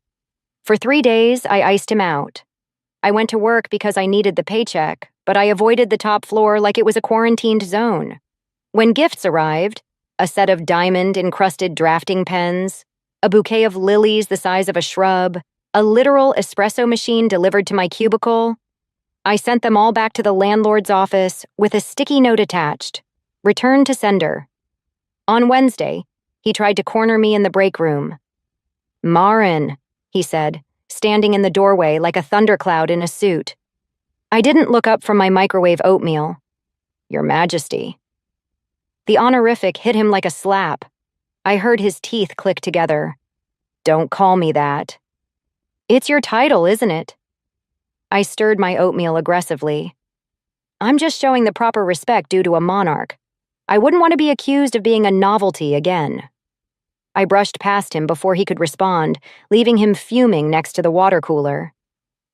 Speaker 1: For 3 days, I iced him out. I went to work because I needed the paycheck, but I avoided the top floor like it was a quarantined zone. When gifts arrived, a set of diamond-encrusted drafting pens, a bouquet of lilies the size of a shrub, a literal espresso machine delivered to my cubicle, I sent them all back to the landlord's office with a sticky note attached. Return to sender. On Wednesday, he tried to corner me in the break room. "Marin," he said, standing in the doorway like a thundercloud in a suit. I didn't look up from my microwave oatmeal. "Your Majesty." The honorific hit him like a slap. I heard his teeth click together. "Don't call me that." "It's your title, isn't it?" I stirred my oatmeal aggressively. "I'm just showing the proper respect due to a monarch. I wouldn't want to be accused of being a novelty again." I brushed past him before he could respond, leaving him fuming next to the water cooler.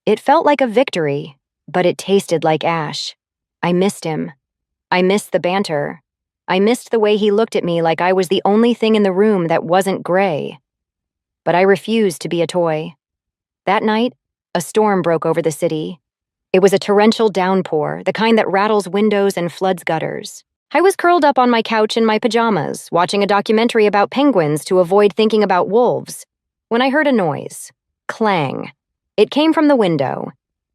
Speaker 1: It felt like a victory, but it tasted like ash. I missed him. I missed the banter. I missed the way he looked at me like I was the only thing in the room that wasn't gray. But I refused to be a toy. That night, a storm broke over the city. It was a torrential downpour, the kind that rattles windows and floods gutters. I was curled up on my couch in my pajamas, watching a documentary about penguins to avoid thinking about wolves, when I heard a noise. Clang. It came from the window,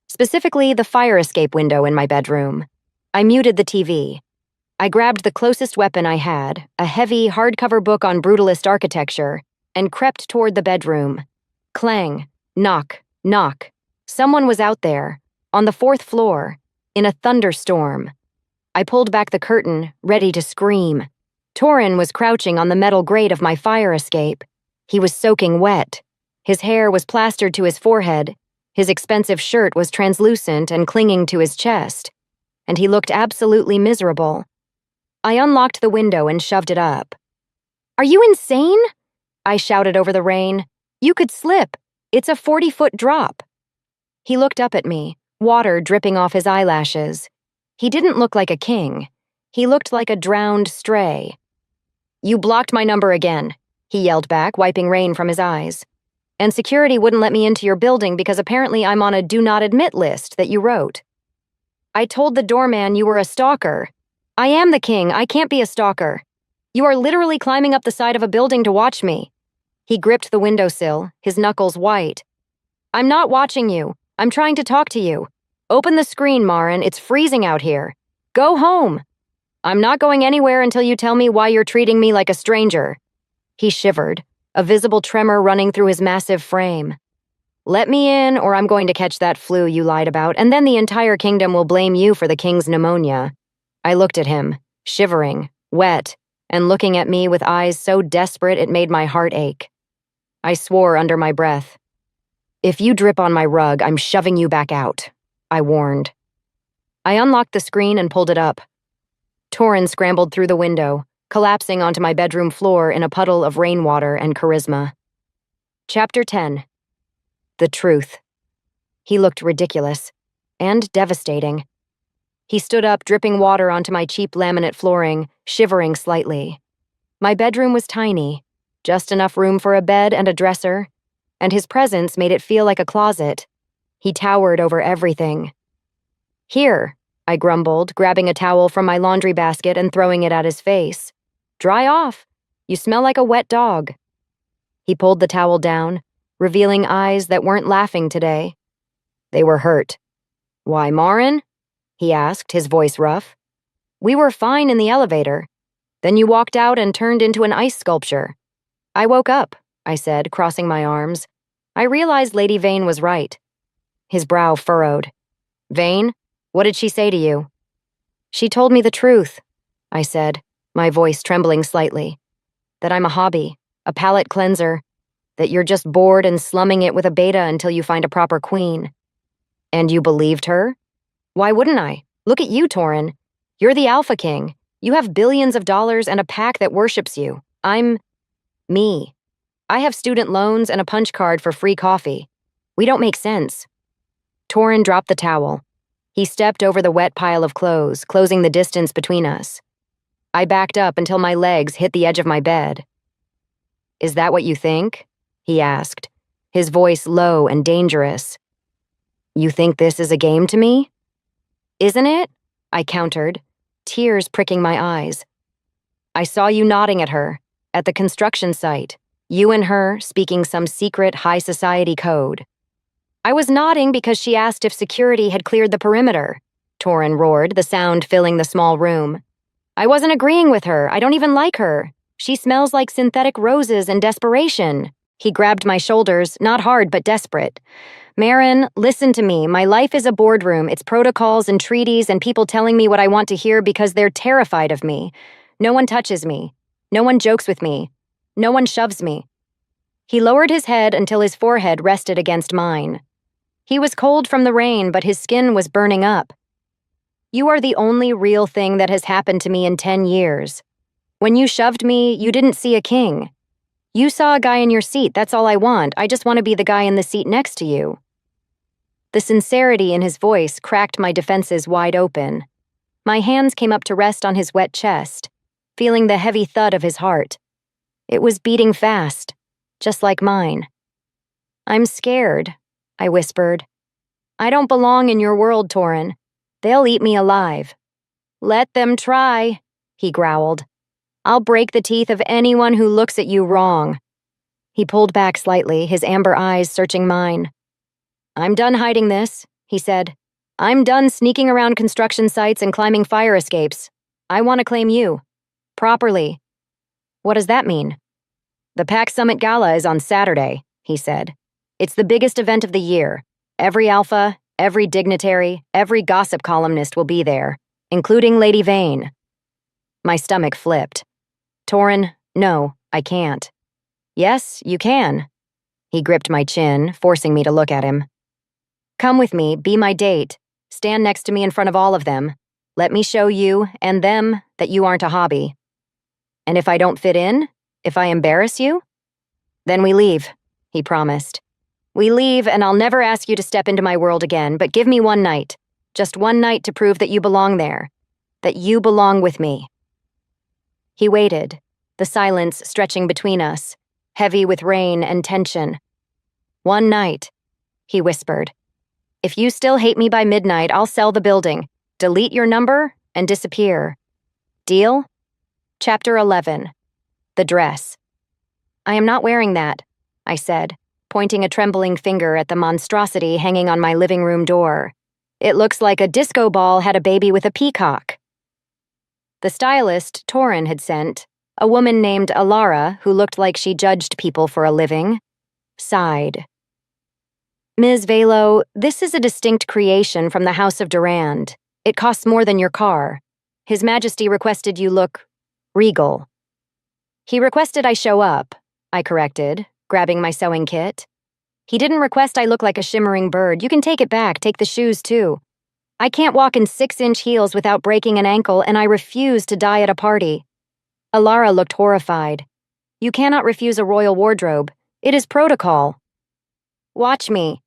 Speaker 1: specifically the fire escape window in my bedroom. I muted the TV. I grabbed the closest weapon I had, a heavy, hardcover book on brutalist architecture, and crept toward the bedroom. Clang. Knock. Knock. Someone was out there, on the 4th floor, in a thunderstorm. I pulled back the curtain, ready to scream. Torin was crouching on the metal grate of my fire escape. He was soaking wet. His hair was plastered to his forehead. His expensive shirt was translucent and clinging to his chest. And he looked absolutely miserable. I unlocked the window and shoved it up. "Are you insane?" I shouted over the rain. "You could slip. It's a 40-foot drop." He looked up at me, water dripping off his eyelashes. He didn't look like a king. He looked like a drowned stray. "You blocked my number again," he yelled back, wiping rain from his eyes. "And security wouldn't let me into your building because apparently I'm on a do not admit list that you wrote." "I told the doorman you were a stalker." "I am the king. I can't be a stalker. You are literally climbing up the side of a building to watch me." He gripped the windowsill, his knuckles white. I'm not watching you. I'm trying to talk to you. Open the screen, Marin. It's freezing out here. Go home. I'm not going anywhere until you tell me why you're treating me like a stranger. He shivered, a visible tremor running through his massive frame. Let me in, or I'm going to catch that flu you lied about, and then the entire kingdom will blame you for the king's pneumonia. I looked at him, shivering, wet, and looking at me with eyes so desperate it made my heart ache. I swore under my breath. If you drip on my rug, I'm shoving you back out, I warned. I unlocked the screen and pulled it up. Torin scrambled through the window, collapsing onto my bedroom floor in a puddle of rainwater and charisma. Chapter 10. The Truth. He looked ridiculous and devastating. He stood up, dripping water onto my cheap laminate flooring, shivering slightly. My bedroom was tiny, just enough room for a bed and a dresser, and his presence made it feel like a closet. He towered over everything. Here, I grumbled, grabbing a towel from my laundry basket and throwing it at his face. Dry off. You smell like a wet dog. He pulled the towel down, revealing eyes that weren't laughing today. They were hurt. Why, Marin? He asked, his voice rough. We were fine in the elevator. Then you walked out and turned into an ice sculpture. I woke up, I said, crossing my arms. I realized Lady Vane was right. His brow furrowed. Vane? What did she say to you? She told me the truth, I said, my voice trembling slightly. That I'm a hobby, a palate cleanser, that you're just bored and slumming it with a beta until you find a proper queen. And you believed her? Why wouldn't I? Look at you, Torin. You're the Alpha King. You have billions of dollars and a pack that worships you. I'm me. I have student loans and a punch card for free coffee. We don't make sense. Torin dropped the towel. He stepped over the wet pile of clothes, closing the distance between us. I backed up until my legs hit the edge of my bed. Is that what you think? He asked, his voice low and dangerous. You think this is a game to me? Isn't it? I countered, tears pricking my eyes. I saw you nodding at her, at the construction site, you and her speaking some secret high society code. I was nodding because she asked if security had cleared the perimeter, Torin roared, the sound filling the small room. I wasn't agreeing with her. I don't even like her. She smells like synthetic roses and desperation. He grabbed my shoulders, not hard but desperate. Marin, listen to me. My life is a boardroom. It's protocols and treaties and people telling me what I want to hear because they're terrified of me. No one touches me. No one jokes with me. No one shoves me. He lowered his head until his forehead rested against mine. He was cold from the rain, but his skin was burning up. You are the only real thing that has happened to me in 10 years. When you shoved me, you didn't see a king. You saw a guy in your seat, that's all I want. I just want to be the guy in the seat next to you. The sincerity in his voice cracked my defenses wide open. My hands came up to rest on his wet chest, feeling the heavy thud of his heart. It was beating fast, just like mine. I'm scared, I whispered. I don't belong in your world, Torin. They'll eat me alive. Let them try, he growled. I'll break the teeth of anyone who looks at you wrong. He pulled back slightly, his amber eyes searching mine. I'm done hiding this, he said. I'm done sneaking around construction sites and climbing fire escapes. I want to claim you. Properly. What does that mean? The PAX Summit Gala is on Saturday, he said. It's the biggest event of the year. Every alpha, every dignitary, every gossip columnist will be there, including Lady Vane. My stomach flipped. Torin, no, I can't. Yes, you can. He gripped my chin, forcing me to look at him. Come with me, be my date. Stand next to me in front of all of them. Let me show you, and them, that you aren't a hobby. And if I don't fit in? If I embarrass you? Then we leave, he promised. We leave, and I'll never ask you to step into my world again, but give me one night. Just one night to prove that you belong there. That you belong with me. He waited, the silence stretching between us, heavy with rain and tension. One night, he whispered. If you still hate me by midnight, I'll sell the building, delete your number, and disappear. Deal? Chapter 11. The Dress. I am not wearing that, I said, pointing a trembling finger at the monstrosity hanging on my living room door. It looks like a disco ball had a baby with a peacock. The stylist Torin had sent, a woman named Alara, who looked like she judged people for a living, sighed. Ms. Velo, this is a distinct creation from the House of Durand. It costs more than your car. His Majesty requested you look regal. He requested I show up, I corrected, grabbing my sewing kit. He didn't request I look like a shimmering bird. You can take it back, take the shoes too. I can't walk in 6-inch heels without breaking an ankle, and I refuse to die at a party. Alara looked horrified. You cannot refuse a royal wardrobe. It is protocol. Watch me.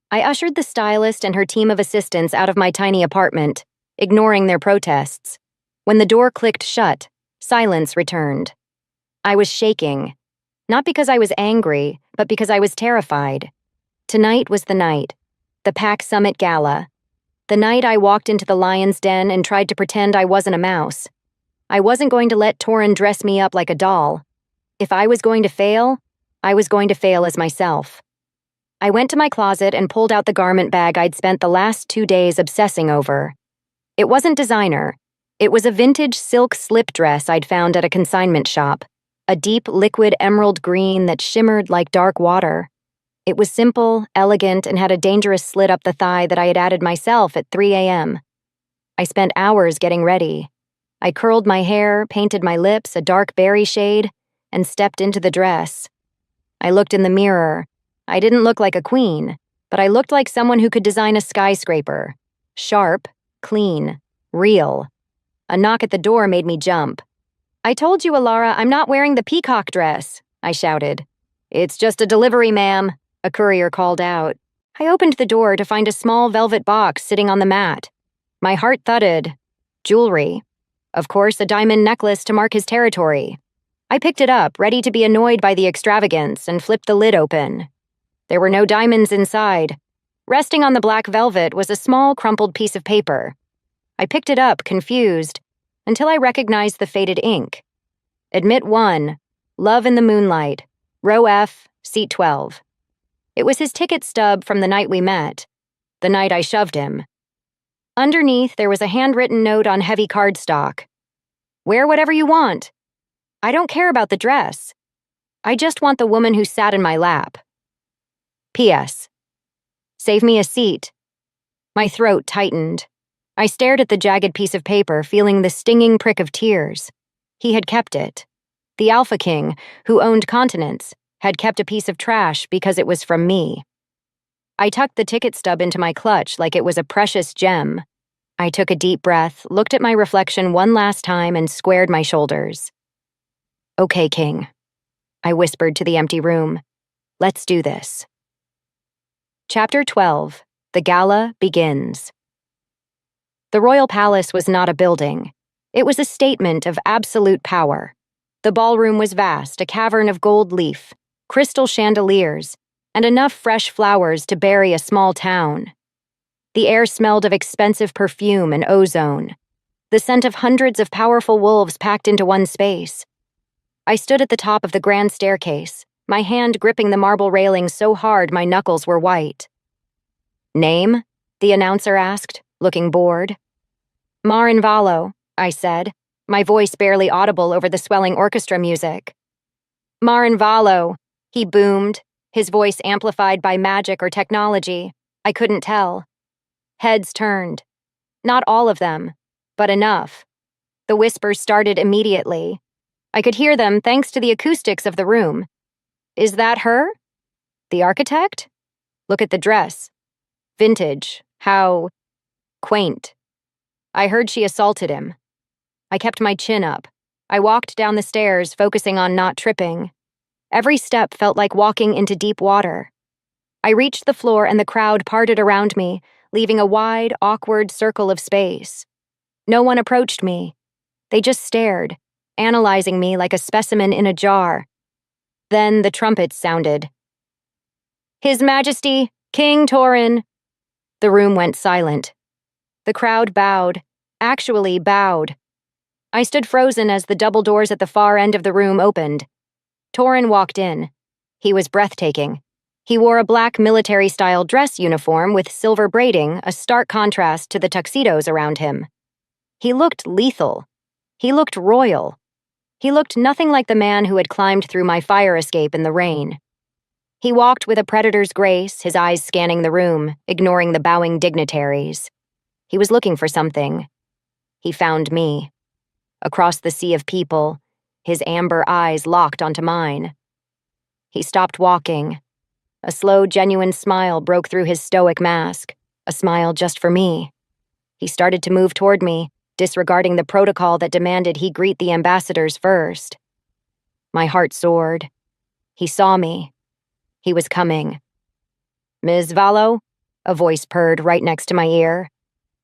Speaker 1: I ushered the stylist and her team of assistants out of my tiny apartment, ignoring their protests. When the door clicked shut, silence returned. I was shaking. Not because I was angry, but because I was terrified. Tonight was the night. The Pack Summit Gala. The night I walked into the lion's den and tried to pretend I wasn't a mouse. I wasn't going to let Torin dress me up like a doll. If I was going to fail, I was going to fail as myself. I went to my closet and pulled out the garment bag I'd spent the last 2 days obsessing over. It wasn't designer. It was a vintage silk slip dress I'd found at a consignment shop, a deep liquid emerald green that shimmered like dark water. It was simple, elegant, and had a dangerous slit up the thigh that I had added myself at 3 a.m. I spent hours getting ready. I curled my hair, painted my lips a dark berry shade, and stepped into the dress. I looked in the mirror. I didn't look like a queen, but I looked like someone who could design a skyscraper. Sharp, clean, real. A knock at the door made me jump. I told you, Alara, I'm not wearing the peacock dress, I shouted. It's just a delivery, ma'am, a courier called out. I opened the door to find a small velvet box sitting on the mat. My heart thudded. Jewelry. Of course, a diamond necklace to mark his territory. I picked it up, ready to be annoyed by the extravagance, and flipped the lid open. There were no diamonds inside. Resting on the black velvet was a small, crumpled piece of paper. I picked it up, confused, until I recognized the faded ink. Admit 1, Love in the Moonlight, Row F, Seat 12. It was his ticket stub from the night we met, the night I shoved him. Underneath, there was a handwritten note on heavy cardstock. Wear whatever you want. I don't care about the dress. I just want the woman who sat in my lap. P.S. Save me a seat. My throat tightened. I stared at the jagged piece of paper, feeling the stinging prick of tears. He had kept it. The Alpha King, who owned continents, had kept a piece of trash because it was from me. I tucked the ticket stub into my clutch like it was a precious gem. I took a deep breath, looked at my reflection one last time, and squared my shoulders. Okay, King, I whispered to the empty room. Let's do this. Chapter 12. The Gala begins. The royal palace was not a building. It was a statement of absolute power. The ballroom was vast, a cavern of gold leaf, crystal chandeliers, and enough fresh flowers to bury a small town. The air smelled of expensive perfume and ozone, the scent of hundreds of powerful wolves packed into one space. I stood at the top of the grand staircase, my hand gripping the marble railing so hard my knuckles were white. Name? The announcer asked, looking bored. Marin Valo, I said, my voice barely audible over the swelling orchestra music. Marin Valo, he boomed, his voice amplified by magic or technology. I couldn't tell. Heads turned. Not all of them, but enough. The whispers started immediately. I could hear them thanks to the acoustics of the room. Is that her? The architect? Look at the dress. Vintage. How quaint. I heard she assaulted him. I kept my chin up. I walked down the stairs, focusing on not tripping. Every step felt like walking into deep water. I reached the floor and the crowd parted around me, leaving a wide, awkward circle of space. No one approached me. They just stared, analyzing me like a specimen in a jar. Then the trumpets sounded. His Majesty, King Torin. The room went silent. The crowd bowed, actually bowed. I stood frozen as the double doors at the far end of the room opened. Torin walked in. He was breathtaking. He wore a black military-style dress uniform with silver braiding, a stark contrast to the tuxedos around him. He looked lethal. He looked royal. He looked nothing like the man who had climbed through my fire escape in the rain. He walked with a predator's grace, his eyes scanning the room, ignoring the bowing dignitaries. He was looking for something. He found me. Across the sea of people, his amber eyes locked onto mine. He stopped walking. A slow, genuine smile broke through his stoic mask, a smile just for me. He started to move toward me, disregarding the protocol that demanded he greet the ambassadors first. My heart soared. He saw me. He was coming. "Ms. Valo?" A voice purred right next to my ear.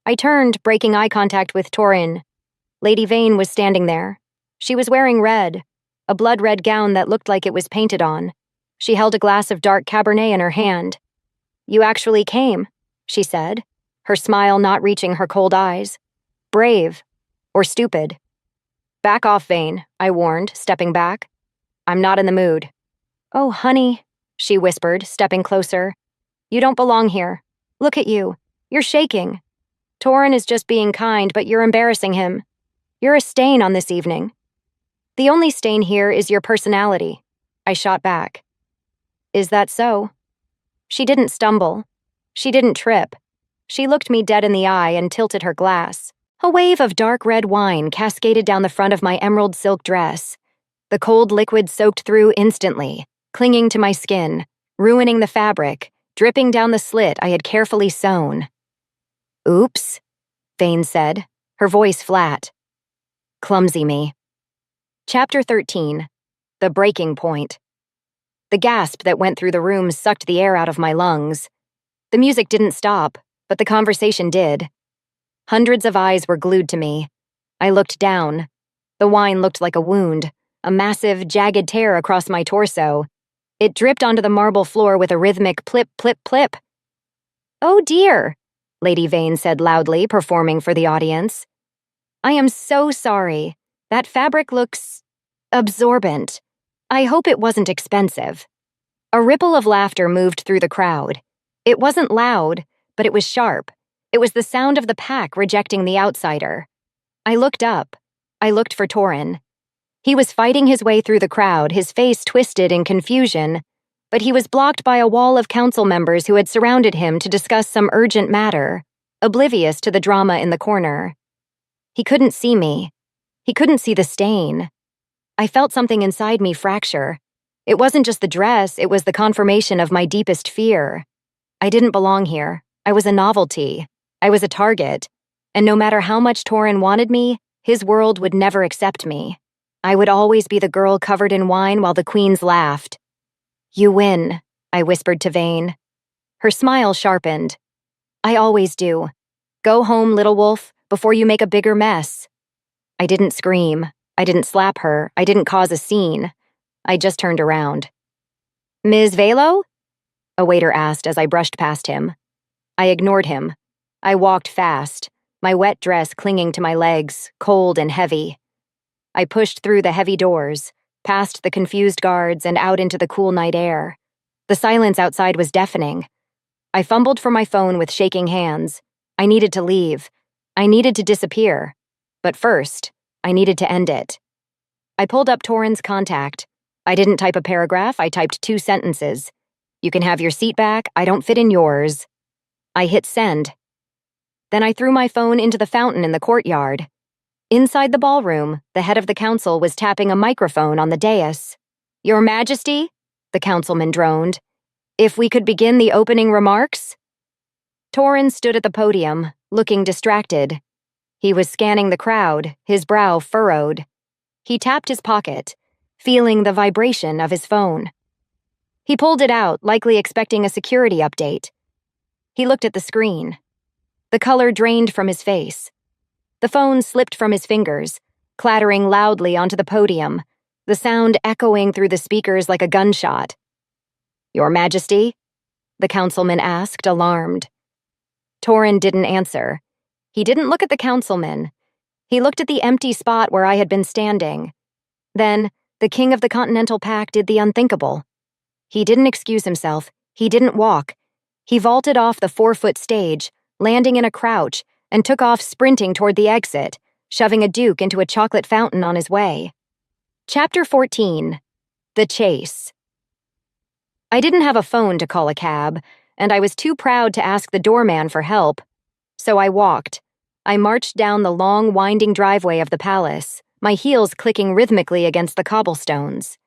Speaker 1: I turned, breaking eye contact with Torin. Lady Vane was standing there. She was wearing red, a blood-red gown that looked like it was painted on. She held a glass of dark Cabernet in her hand. "You actually came," she said, her smile not reaching her cold eyes. "Brave. Or stupid." "Back off, Vane," I warned, stepping back. "I'm not in the mood." "Oh, honey," she whispered, stepping closer. "You don't belong here. Look at you. You're shaking. Torin is just being kind, but you're embarrassing him. You're a stain on this evening." "The only stain here is your personality," I shot back. "Is that so?" She didn't stumble. She didn't trip. She looked me dead in the eye and tilted her glass. A wave of dark red wine cascaded down the front of my emerald silk dress. The cold liquid soaked through instantly, clinging to my skin, ruining the fabric, dripping down the slit I had carefully sewn. "Oops," Vane said, her voice flat. Clumsy me. Chapter 13. The Breaking Point. The gasp that went through the room sucked the air out of my lungs. The music didn't stop, but the conversation did. Hundreds of eyes were glued to me. I looked down. The wine looked like a wound, a massive, jagged tear across my torso. It dripped onto the marble floor with a rhythmic plip, plip, plip. "Oh dear," Lady Vane said loudly, performing for the audience. "I am so sorry. That fabric looks absorbent. I hope it wasn't expensive." A ripple of laughter moved through the crowd. It wasn't loud, but it was sharp. It was the sound of the pack rejecting the outsider. I looked up. I looked for Torin. He was fighting his way through the crowd, his face twisted in confusion, but he was blocked by a wall of council members who had surrounded him to discuss some urgent matter, oblivious to the drama in the corner. He couldn't see me. He couldn't see the stain. I felt something inside me fracture. It wasn't just the dress, it was the confirmation of my deepest fear. I didn't belong here. I was a novelty. I was a target. And no matter how much Torin wanted me, his world would never accept me. I would always be the girl covered in wine while the queens laughed. "You win," I whispered to Vane. Her smile sharpened. "I always do. Go home, little wolf, before you make a bigger mess." I didn't scream. I didn't slap her. I didn't cause a scene. I just turned around. "Ms. Valo?" a waiter asked as I brushed past him. I ignored him. I walked fast, my wet dress clinging to my legs, cold and heavy. I pushed through the heavy doors, past the confused guards and out into the cool night air. The silence outside was deafening. I fumbled for my phone with shaking hands. I needed to leave. I needed to disappear. But first, I needed to end it. I pulled up Torin's contact. I didn't type a paragraph, I typed 2 sentences. "You can have your seat back, I don't fit in yours." I hit send. Then I threw my phone into the fountain in the courtyard. Inside the ballroom, the head of the council was tapping a microphone on the dais. "Your Majesty," the councilman droned. "If we could begin the opening remarks?" Torin stood at the podium, looking distracted. He was scanning the crowd, his brow furrowed. He tapped his pocket, feeling the vibration of his phone. He pulled it out, likely expecting a security update. He looked at the screen. The color drained from his face. The phone slipped from his fingers, clattering loudly onto the podium, the sound echoing through the speakers like a gunshot. "Your Majesty?" the councilman asked, alarmed. Torin didn't answer. He didn't look at the councilman. He looked at the empty spot where I had been standing. Then, The king of the Continental Pack did the unthinkable. He didn't excuse himself. He didn't walk. He vaulted off the 4-foot stage, landing in a crouch, and took off sprinting toward the exit, shoving a duke into a chocolate fountain on his way. Chapter 14. The Chase. I didn't have a phone to call a cab, and I was too proud to ask the doorman for help. So I walked. I marched down the long, winding driveway of the palace, my heels clicking rhythmically against the cobblestones.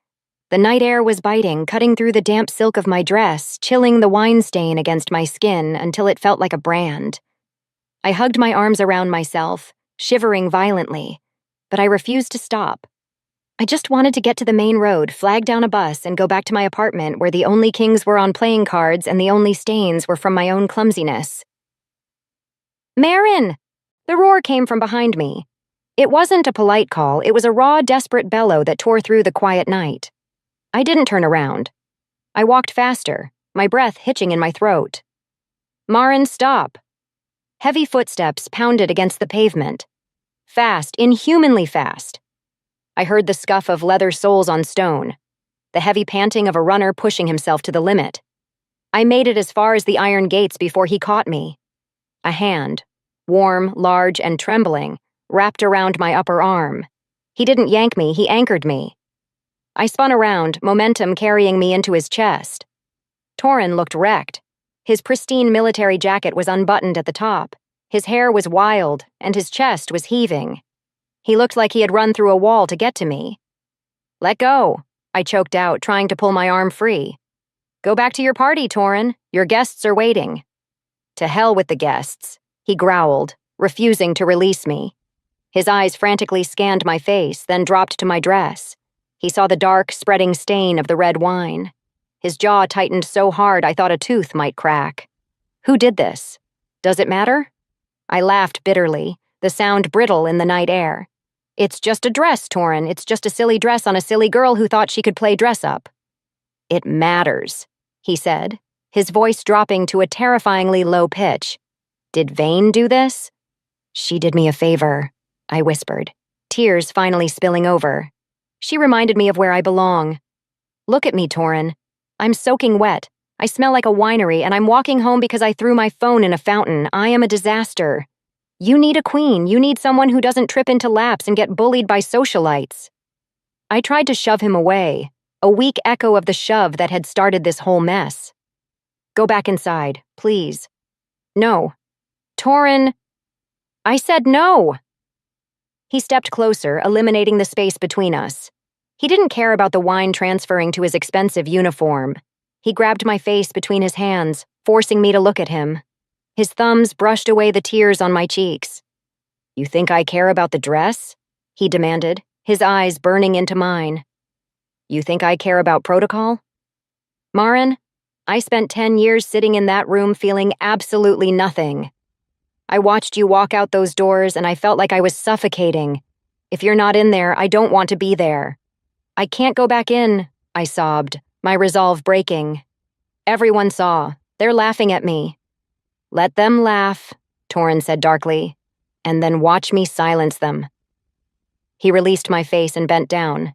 Speaker 1: The night air was biting, cutting through the damp silk of my dress, chilling the wine stain against my skin until it felt like a brand. I hugged my arms around myself, shivering violently, but I refused to stop. I just wanted to get to the main road, flag down a bus, and go back to my apartment where the only kings were on playing cards and the only stains were from my own clumsiness. Marin! The roar came from behind me. It wasn't a polite call, it was a raw, desperate bellow that tore through the quiet night. I didn't turn around. I walked faster, my breath hitching in my throat. Marin, stop! Heavy footsteps pounded against the pavement. Fast, inhumanly fast. I heard the scuff of leather soles on stone, the heavy panting of a runner pushing himself to the limit. I made it as far as the iron gates before he caught me. A hand, warm, large, and trembling, wrapped around my upper arm. He didn't yank me, he anchored me. I spun around, momentum carrying me into his chest. Torin looked wrecked. His pristine military jacket was unbuttoned at the top. His hair was wild, and his chest was heaving. He looked like he had run through a wall to get to me. Let go, I choked out, trying to pull my arm free. Go back to your party, Torin. Your guests are waiting. To hell with the guests, he growled, refusing to release me. His eyes frantically scanned my face, then dropped to my dress. He saw the dark, spreading stain of the red wine. His jaw tightened so hard I thought a tooth might crack. Who did this? Does it matter? I laughed bitterly, the sound brittle in the night air. It's just a dress, Torin. It's just a silly dress on a silly girl who thought she could play dress-up. It matters, he said, his voice dropping to a terrifyingly low pitch. Did Vane do this? She did me a favor, I whispered, tears finally spilling over. She reminded me of where I belong. Look at me, Torin. I'm soaking wet. I smell like a winery, and I'm walking home because I threw my phone in a fountain. I am a disaster. You need a queen. You need someone who doesn't trip into laps and get bullied by socialites. I tried to shove him away, a weak echo of the shove that had started this whole mess. Go back inside, please. No. Torin. I said no. He stepped closer, eliminating the space between us. He didn't care about the wine transferring to his expensive uniform. He grabbed my face between his hands, forcing me to look at him. His thumbs brushed away the tears on my cheeks. You think I care about the dress? He demanded, his eyes burning into mine. You think I care about protocol? Marin, I spent 10 years sitting in that room feeling absolutely nothing. I watched you walk out those doors and I felt like I was suffocating. If you're not in there, I don't want to be there. I can't go back in, I sobbed, my resolve breaking. Everyone saw. They're laughing at me. Let them laugh, Torin said darkly, and then watch me silence them. He released my face and bent down.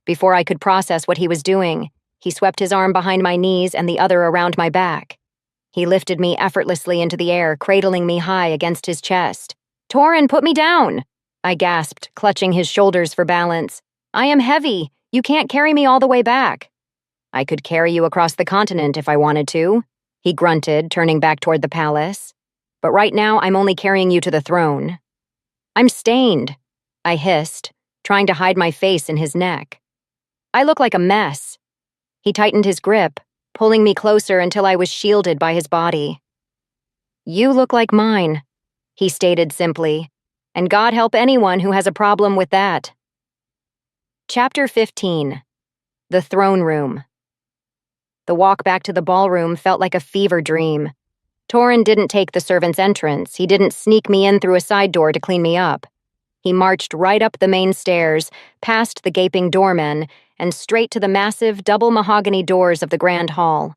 Speaker 1: Before I could process what he was doing, he swept his arm behind my knees and the other around my back. He lifted me effortlessly into the air, cradling me high against his chest. Torin, put me down! I gasped, clutching his shoulders for balance. I am heavy. You can't carry me all the way back. I could carry you across the continent if I wanted to, he grunted, turning back toward the palace. But right now, I'm only carrying you to the throne. I'm stained, I hissed, trying to hide my face in his neck. I look like a mess. He tightened his grip, pulling me closer until I was shielded by his body. You look like mine, he stated simply, and God help anyone who has a problem with that. Chapter 15. The Throne Room. The walk back to the ballroom felt like a fever dream. Torin didn't take the servant's entrance. He didn't sneak me in through a side door to clean me up. He marched right up the main stairs, past the gaping doormen, and straight to the massive double mahogany doors of the grand hall.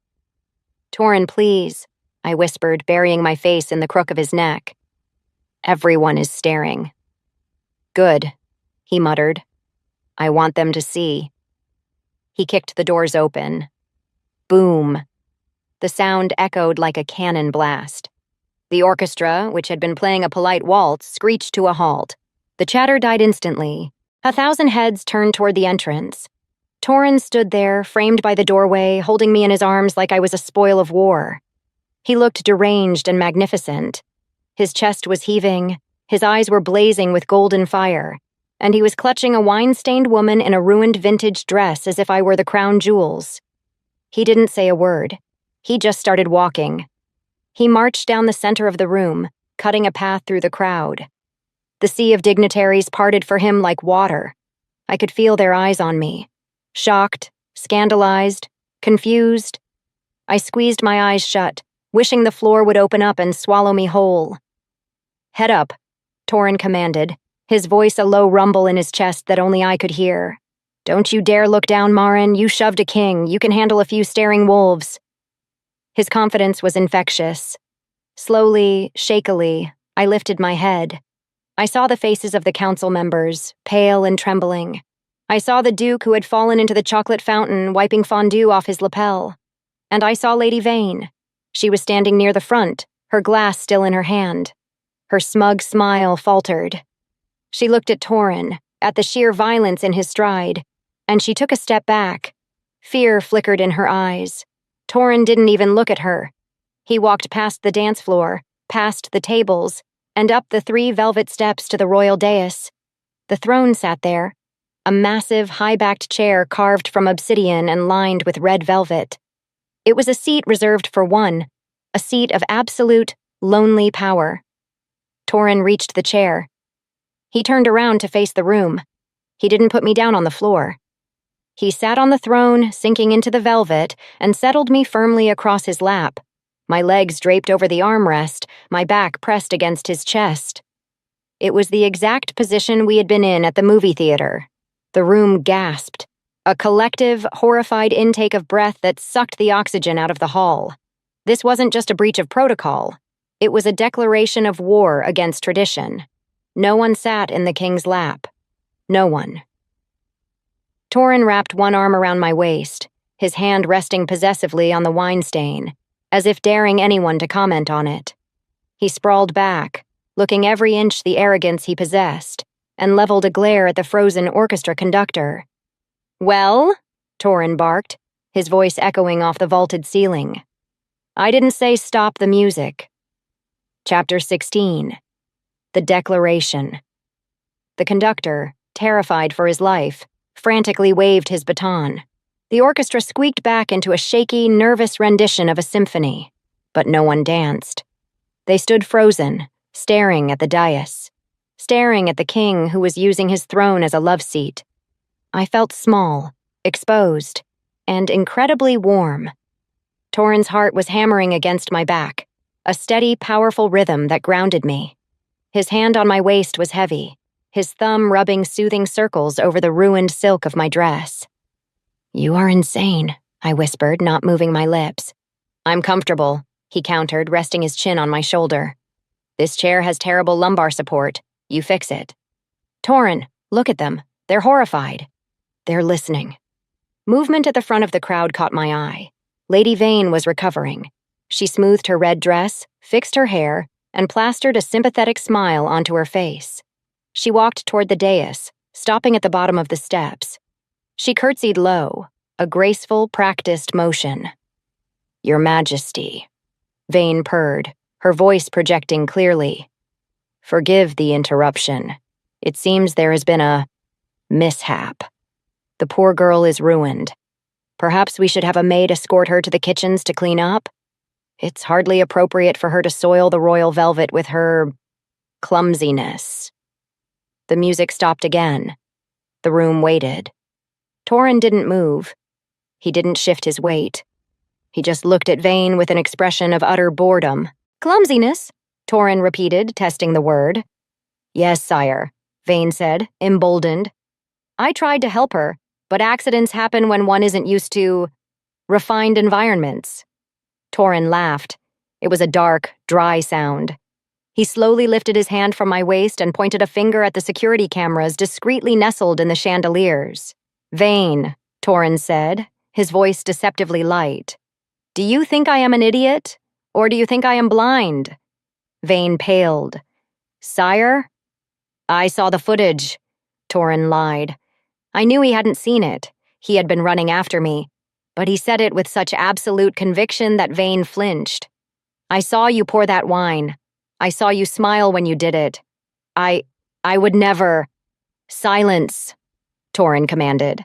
Speaker 1: Torin, please, I whispered, burying my face in the crook of his neck. Everyone is staring. Good, he muttered. I want them to see. He kicked the doors open. Boom. The sound echoed like a cannon blast. The orchestra, which had been playing a polite waltz, screeched to a halt. The chatter died instantly. 1,000 heads turned toward the entrance. Torin stood there, framed by the doorway, holding me in his arms like I was a spoil of war. He looked deranged and magnificent. His chest was heaving, his eyes were blazing with golden fire, and he was clutching a wine-stained woman in a ruined vintage dress as if I were the crown jewels. He didn't say a word. He just started walking. He marched down the center of the room, cutting a path through the crowd. The sea of dignitaries parted for him like water. I could feel their eyes on me. Shocked, scandalized, confused. I squeezed my eyes shut, wishing the floor would open up and swallow me whole. "Head up," Torin commanded, his voice a low rumble in his chest that only I could hear. "Don't you dare look down, Marin. You shoved a king. You can handle a few staring wolves." His confidence was infectious. Slowly, shakily, I lifted my head. I saw the faces of the council members, pale and trembling. I saw the Duke who had fallen into the chocolate fountain, wiping fondue off his lapel. And I saw Lady Vane. She was standing near the front, her glass still in her hand. Her smug smile faltered. She looked at Torin, at the sheer violence in his stride, and she took a step back. Fear flickered in her eyes. Torin didn't even look at her. He walked past the dance floor, past the tables, and up the 3 velvet steps to the royal dais. The throne sat there, a massive, high-backed chair carved from obsidian and lined with red velvet. It was a seat reserved for one, a seat of absolute, lonely power. Torin reached the chair. He turned around to face the room. He didn't put me down on the floor. He sat on the throne, sinking into the velvet, and settled me firmly across his lap. My legs draped over the armrest, my back pressed against his chest. It was the exact position we had been in at the movie theater. The room gasped, a collective, horrified intake of breath that sucked the oxygen out of the hall. This wasn't just a breach of protocol. It was a declaration of war against tradition. No one sat in the king's lap. No one. Torin wrapped one arm around my waist, his hand resting possessively on the wine stain, as if daring anyone to comment on it. He sprawled back, looking every inch the arrogance he possessed, and leveled a glare at the frozen orchestra conductor. "Well?" Torin barked, his voice echoing off the vaulted ceiling. "I didn't say stop the music." Chapter 16. The Declaration. The conductor, terrified for his life, frantically waved his baton. The orchestra squeaked back into a shaky, nervous rendition of a symphony, but no one danced. They stood frozen, staring at the dais, staring at the king who was using his throne as a love seat. I felt small, exposed, and incredibly warm. Torin's heart was hammering against my back, a steady, powerful rhythm that grounded me. His hand on my waist was heavy, his thumb rubbing soothing circles over the ruined silk of my dress. "You are insane," I whispered, not moving my lips. "I'm comfortable," he countered, resting his chin on my shoulder. "This chair has terrible lumbar support. You fix it." "Torin, look at them. They're horrified." "They're listening." Movement at the front of the crowd caught my eye. Lady Vane was recovering. She smoothed her red dress, fixed her hair, and plastered a sympathetic smile onto her face. She walked toward the dais, stopping at the bottom of the steps. She curtsied low, a graceful, practiced motion. "Your Majesty," Vane purred, her voice projecting clearly. "Forgive the interruption. It seems there has been a mishap. The poor girl is ruined. Perhaps we should have a maid escort her to the kitchens to clean up? It's hardly appropriate for her to soil the royal velvet with her clumsiness." The music stopped again. The room waited. Torin didn't move. He didn't shift his weight. He just looked at Vane with an expression of utter boredom. "Clumsiness?" Torin repeated, testing the word. "Yes, sire," Vane said, emboldened. "I tried to help her, but accidents happen when one isn't used to refined environments." Torin laughed. It was a dark, dry sound. He slowly lifted his hand from my waist and pointed a finger at the security cameras discreetly nestled in the chandeliers. "Vane," Torin said, his voice deceptively light. Do you think I am an idiot? Or do you think I am blind? Vane paled. Sire? I saw the footage, Torin lied. I knew he hadn't seen it. He had been running after me. But he said it with such absolute conviction that Vane flinched. I saw you pour that wine. I saw you smile when you did it. I would never. Silence, Torin commanded.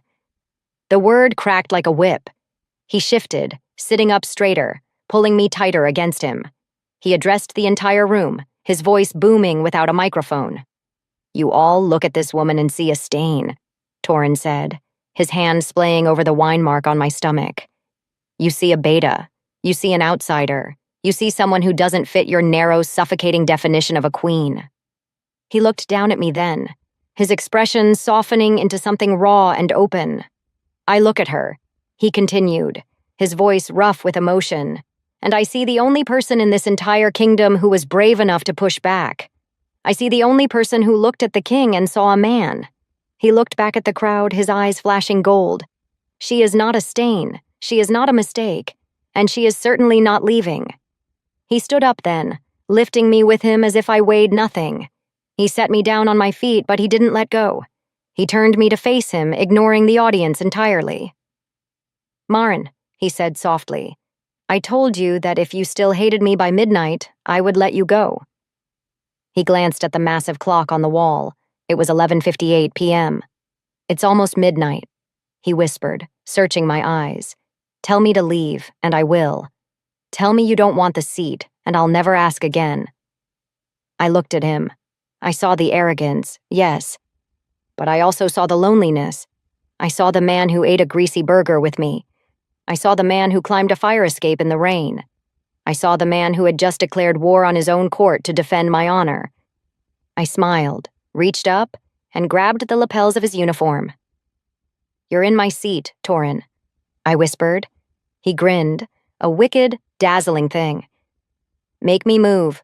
Speaker 1: The word cracked like a whip. He shifted, sitting up straighter, pulling me tighter against him. He addressed the entire room, his voice booming without a microphone. You all look at this woman and see a stain, Torin said, his hand splaying over the wine mark on my stomach. You see a beta. You see an outsider. You see someone who doesn't fit your narrow, suffocating definition of a queen. He looked down at me then, his expression softening into something raw and open. I look at her, he continued, his voice rough with emotion, and I see the only person in this entire kingdom who was brave enough to push back. I see the only person who looked at the king and saw a man. He looked back at the crowd, his eyes flashing gold. She is not a stain, she is not a mistake, and she is certainly not leaving. He stood up then, lifting me with him as if I weighed nothing. He set me down on my feet, but he didn't let go. He turned me to face him, ignoring the audience entirely. Maren, he said softly, I told you that if you still hated me by midnight, I would let you go. He glanced at the massive clock on the wall. It was 11:58 p.m. It's almost midnight, he whispered, searching my eyes. Tell me to leave, and I will. Tell me you don't want the seat, and I'll never ask again. I looked at him. I saw the arrogance, yes. But I also saw the loneliness. I saw the man who ate a greasy burger with me. I saw the man who climbed a fire escape in the rain. I saw the man who had just declared war on his own court to defend my honor. I smiled, reached up, and grabbed the lapels of his uniform. You're in my seat, Torin, I whispered. He grinned, a wicked, dazzling thing. Make me move.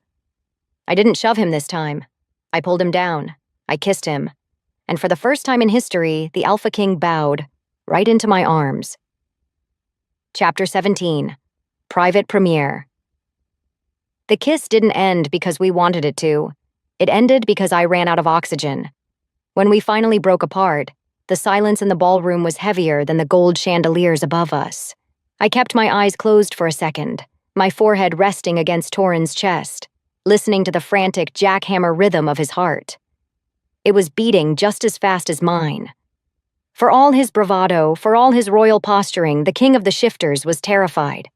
Speaker 1: I didn't shove him this time. I pulled him down. I kissed him. And for the first time in history, the Alpha King bowed, right into my arms. Chapter 17. Private Premiere. The kiss didn't end because we wanted it to. It ended because I ran out of oxygen. When we finally broke apart, the silence in the ballroom was heavier than the gold chandeliers above us. I kept my eyes closed for a second, my forehead resting against Torin's chest, listening to the frantic jackhammer rhythm of his heart. It was beating just as fast as mine. For all his bravado, for all his royal posturing, the king of the shifters was terrified.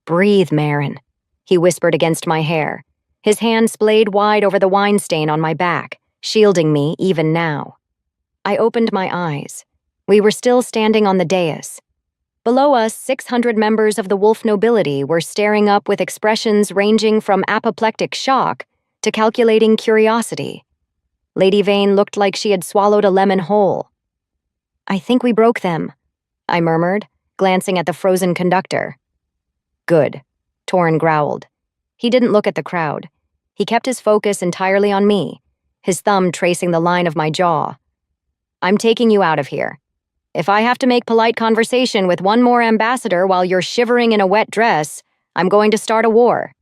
Speaker 1: Breathe, Maren, he whispered against my hair, his hand splayed wide over the wine stain on my back, shielding me even now. I opened my eyes. We were still standing on the dais. Below us, 600 members of the wolf nobility were staring up with expressions ranging from apoplectic shock to calculating curiosity. Lady Vane looked like she had swallowed a lemon whole. I think we broke them, I murmured, glancing at the frozen conductor. Good, Torin growled. He didn't look at the crowd. He kept his focus entirely on me, his thumb tracing the line of my jaw. I'm taking you out of here. If I have to make polite conversation with one more ambassador while you're shivering in a wet dress, I'm going to start a war.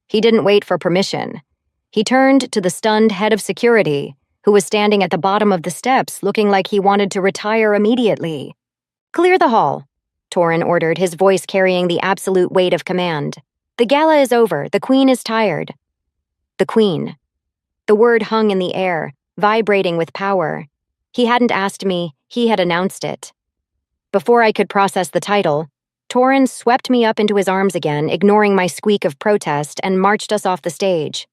Speaker 1: He didn't wait for permission. He turned to the stunned head of security, who was standing at the bottom of the steps looking like he wanted to retire immediately. Clear the hall, Torin ordered, his voice carrying the absolute weight of command. The gala is over. The queen is tired. The queen. The word hung in the air, vibrating with power. He hadn't asked me, he had announced it. Before I could process the title, Torin swept me up into his arms again, ignoring my squeak of protest, and marched us off the stage.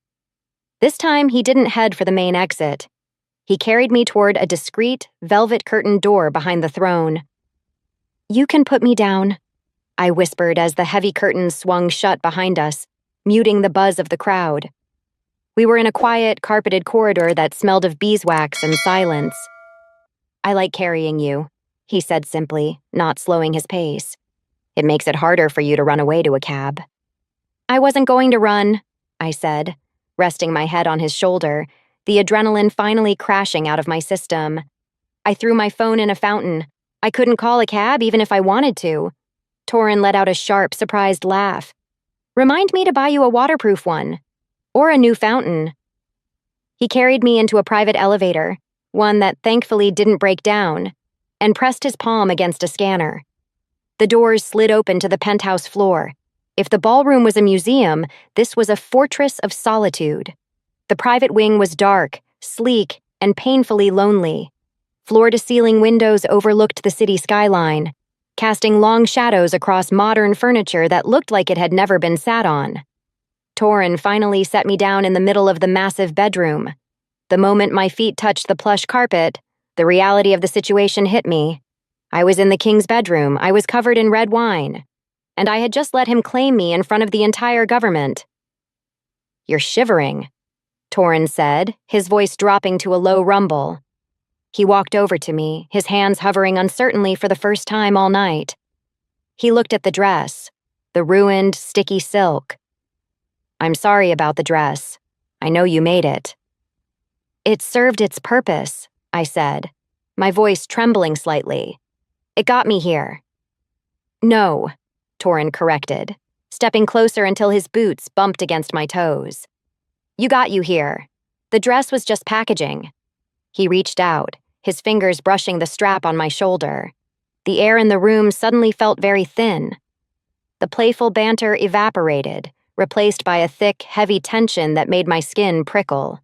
Speaker 1: This time, he didn't head for the main exit. He carried me toward a discreet, velvet-curtained door behind the throne. You can put me down, I whispered as the heavy curtains swung shut behind us, muting the buzz of the crowd. We were in a quiet, carpeted corridor that smelled of beeswax and silence. I like carrying you, he said simply, not slowing his pace. It makes it harder for you to run away to a cab. I wasn't going to run, I said, resting my head on his shoulder, the adrenaline finally crashing out of my system. I threw my phone in a fountain. I couldn't call a cab even if I wanted to. Torin let out a sharp, surprised laugh. Remind me to buy you a waterproof one. Or a new fountain. He carried me into a private elevator, one that thankfully didn't break down, and pressed his palm against a scanner. The doors slid open to the penthouse floor. If the ballroom was a museum, this was a fortress of solitude. The private wing was dark, sleek, and painfully lonely. Floor-to-ceiling windows overlooked the city skyline, casting long shadows across modern furniture that looked like it had never been sat on. Torin finally set me down in the middle of the massive bedroom. The moment my feet touched the plush carpet, the reality of the situation hit me. I was in the king's bedroom, I was covered in red wine, and I had just let him claim me in front of the entire government. "You're shivering," Torin said, his voice dropping to a low rumble. He walked over to me, his hands hovering uncertainly for the first time all night. He looked at the dress, the ruined, sticky silk. "I'm sorry about the dress. I know you made it." "It served its purpose," I said, my voice trembling slightly. "It got me here." "No," Torin corrected, stepping closer until his boots bumped against my toes. "You got you here. The dress was just packaging." He reached out, his fingers brushing the strap on my shoulder. The air in the room suddenly felt very thin. The playful banter evaporated, replaced by a thick, heavy tension that made my skin prickle.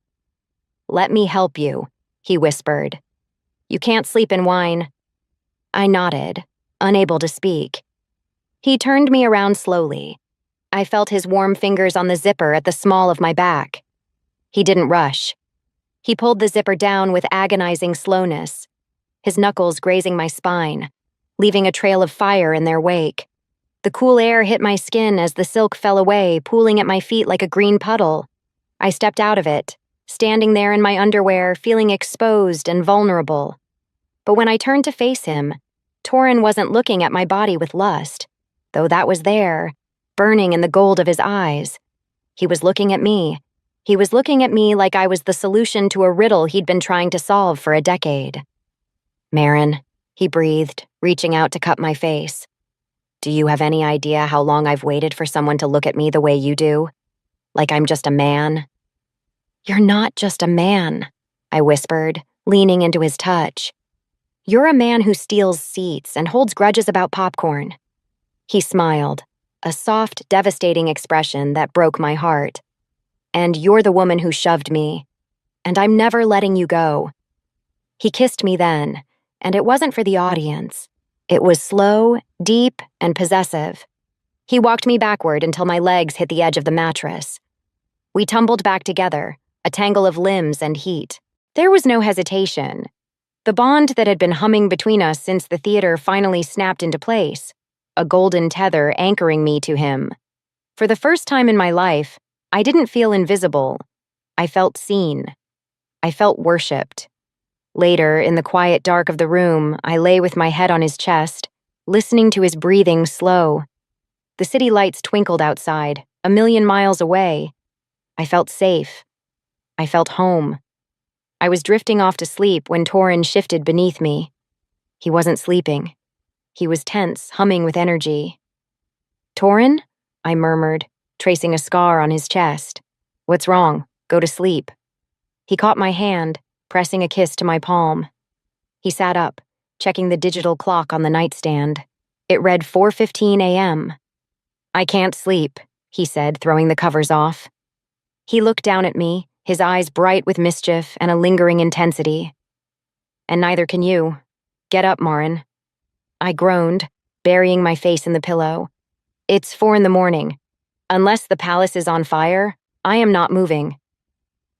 Speaker 1: "Let me help you," he whispered. "You can't sleep in wine." I nodded, unable to speak. He turned me around slowly. I felt his warm fingers on the zipper at the small of my back. He didn't rush. He pulled the zipper down with agonizing slowness, his knuckles grazing my spine, leaving a trail of fire in their wake. The cool air hit my skin as the silk fell away, pooling at my feet like a green puddle. I stepped out of it, standing there in my underwear, feeling exposed and vulnerable. But when I turned to face him, Torin wasn't looking at my body with lust, though that was there, burning in the gold of his eyes. He was looking at me. He was looking at me like I was the solution to a riddle he'd been trying to solve for a decade. "Maren," he breathed, reaching out to cup my face. "Do you have any idea how long I've waited for someone to look at me the way you do? Like I'm just a man?" "You're not just a man," I whispered, leaning into his touch. "You're a man who steals seats and holds grudges about popcorn." He smiled, a soft, devastating expression that broke my heart. "And you're the woman who shoved me. And I'm never letting you go." He kissed me then, and it wasn't for the audience. It was slow, deep, and possessive. He walked me backward until my legs hit the edge of the mattress. We tumbled back together, a tangle of limbs and heat. There was no hesitation. The bond that had been humming between us since the theater finally snapped into place, a golden tether anchoring me to him. For the first time in my life, I didn't feel invisible. I felt seen. I felt worshipped. Later, in the quiet dark of the room, I lay with my head on his chest, listening to his breathing slow. The city lights twinkled outside, a million miles away. I felt safe. I felt home. I was drifting off to sleep when Torin shifted beneath me. He wasn't sleeping. He was tense, humming with energy. "Torin?" I murmured, tracing a scar on his chest. "What's wrong? Go to sleep." He caught my hand, pressing a kiss to my palm. He sat up, checking the digital clock on the nightstand. It read 4:15 a.m. "I can't sleep," he said, throwing the covers off. He looked down at me, his eyes bright with mischief and a lingering intensity. "And neither can you. Get up, Maren." I groaned, burying my face in the pillow. "It's 4 a.m. Unless the palace is on fire, I am not moving."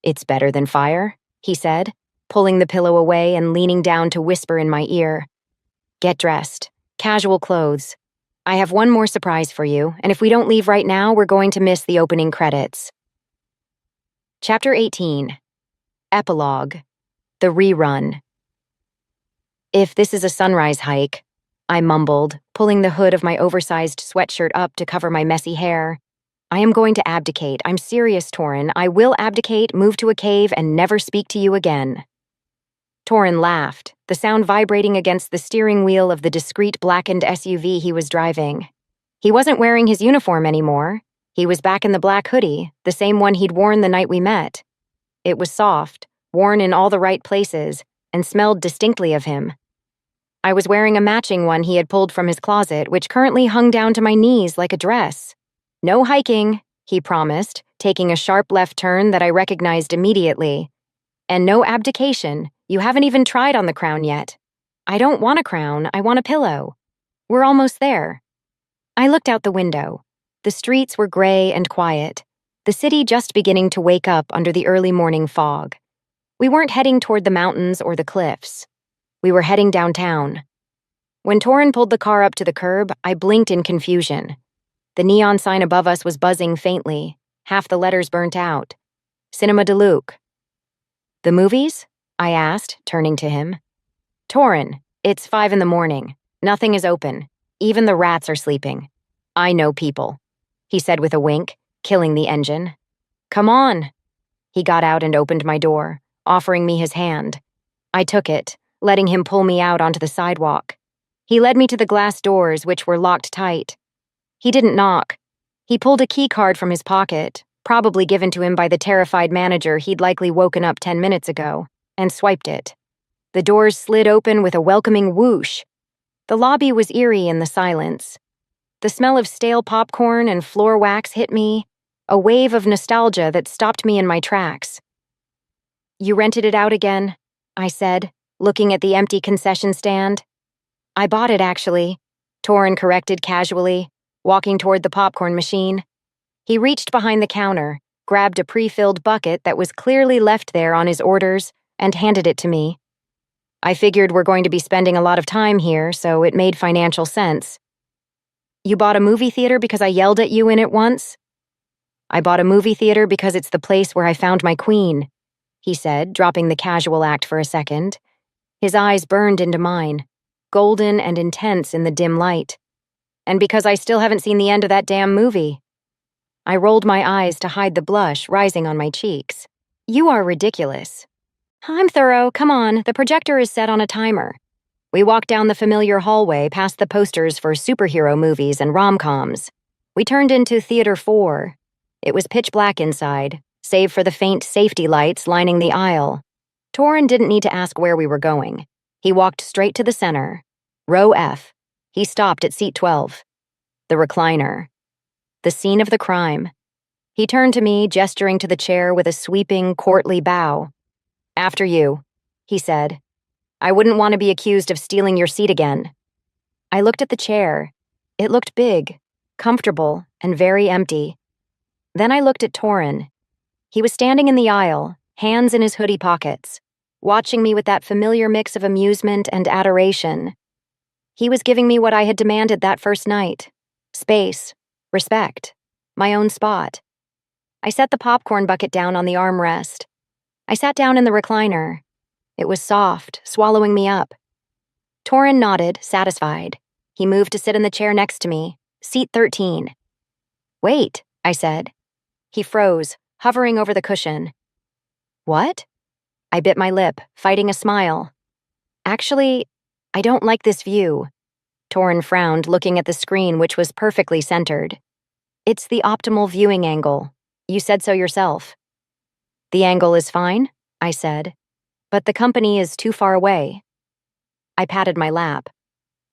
Speaker 1: "It's better than fire," he said, pulling the pillow away and leaning down to whisper in my ear. "Get dressed. Casual clothes. I have one more surprise for you, and if we don't leave right now, we're going to miss the opening credits." Chapter 18. Epilogue. The Rerun. "If this is a sunrise hike," I mumbled, pulling the hood of my oversized sweatshirt up to cover my messy hair, "I am going to abdicate. I'm serious, Torin. I will abdicate, move to a cave, and never speak to you again." Torin laughed, the sound vibrating against the steering wheel of the discreet blackened SUV he was driving. He wasn't wearing his uniform anymore. He was back in the black hoodie, the same one he'd worn the night we met. It was soft, worn in all the right places, and smelled distinctly of him. I was wearing a matching one he had pulled from his closet, which currently hung down to my knees like a dress. "No hiking," he promised, taking a sharp left turn that I recognized immediately. "And no abdication. You haven't even tried on the crown yet." "I don't want a crown, I want a pillow." "We're almost there." I looked out the window. The streets were gray and quiet, the city just beginning to wake up under the early morning fog. We weren't heading toward the mountains or the cliffs. We were heading downtown. When Torin pulled the car up to the curb, I blinked in confusion. The neon sign above us was buzzing faintly, half the letters burnt out. Cinema de Luc. "The movies?" I asked, turning to him. "Torin, it's 5 in the morning. Nothing is open. Even the rats are sleeping. I know people," he said with a wink, killing the engine. "Come on." He got out and opened my door, offering me his hand. I took it, letting him pull me out onto the sidewalk. He led me to the glass doors, which were locked tight. He didn't knock. He pulled a key card from his pocket, probably given to him by the terrified manager he'd likely woken up 10 minutes ago, and swiped it. The doors slid open with a welcoming whoosh. The lobby was eerie in the silence. The smell of stale popcorn and floor wax hit me, a wave of nostalgia that stopped me in my tracks. "You rented it out again," I said, looking at the empty concession stand. "I bought it, actually," Torin corrected casually, walking toward the popcorn machine. He reached behind the counter, grabbed a pre-filled bucket that was clearly left there on his orders, and handed it to me. I figured we're going to be spending a lot of time here, so it made financial sense. "You bought a movie theater because I yelled at you in it once?" "I bought a movie theater because it's the place where I found my queen," he said, dropping the casual act for a second. His eyes burned into mine, golden and intense in the dim light. "And because I still haven't seen the end of that damn movie." I rolled my eyes to hide the blush rising on my cheeks. "You are ridiculous." "I'm thorough, come on, the projector is set on a timer." We walked down the familiar hallway past the posters for superhero movies and rom-coms. We turned into Theater 4. It was pitch black inside, save for the faint safety lights lining the aisle. Torin didn't need to ask where we were going. He walked straight to the center. Row F. He stopped at seat 12. The recliner. The scene of the crime. He turned to me, gesturing to the chair with a sweeping, courtly bow. "After you," he said. "I wouldn't want to be accused of stealing your seat again." I looked at the chair. It looked big, comfortable, and very empty. Then I looked at Torin. He was standing in the aisle, hands in his hoodie pockets, watching me with that familiar mix of amusement and adoration. He was giving me what I had demanded that first night: space, respect, my own spot. I set the popcorn bucket down on the armrest. I sat down in the recliner. It was soft, swallowing me up. Torin nodded, satisfied. He moved to sit in the chair next to me, seat 13. "Wait," I said. He froze, hovering over the cushion. "What?" I bit my lip, fighting a smile. "Actually, I don't like this view." Torin frowned, looking at the screen, which was perfectly centered. "It's the optimal viewing angle. You said so yourself." "The angle is fine," I said, "but the company is too far away." I patted my lap.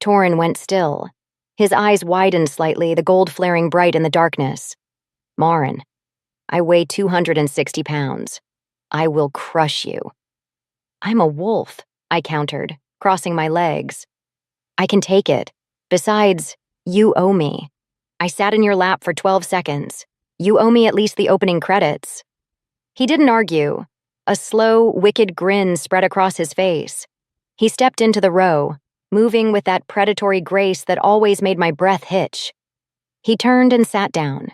Speaker 1: Torin went still. His eyes widened slightly, the gold flaring bright in the darkness. "Marin, I weigh 260 pounds. I will crush you." "I'm a wolf," I countered, crossing my legs. "I can take it. Besides, you owe me. I sat in your lap for 12 seconds. You owe me at least the opening credits." He didn't argue. A slow, wicked grin spread across his face. He stepped into the row, moving with that predatory grace that always made my breath hitch. He turned and sat down,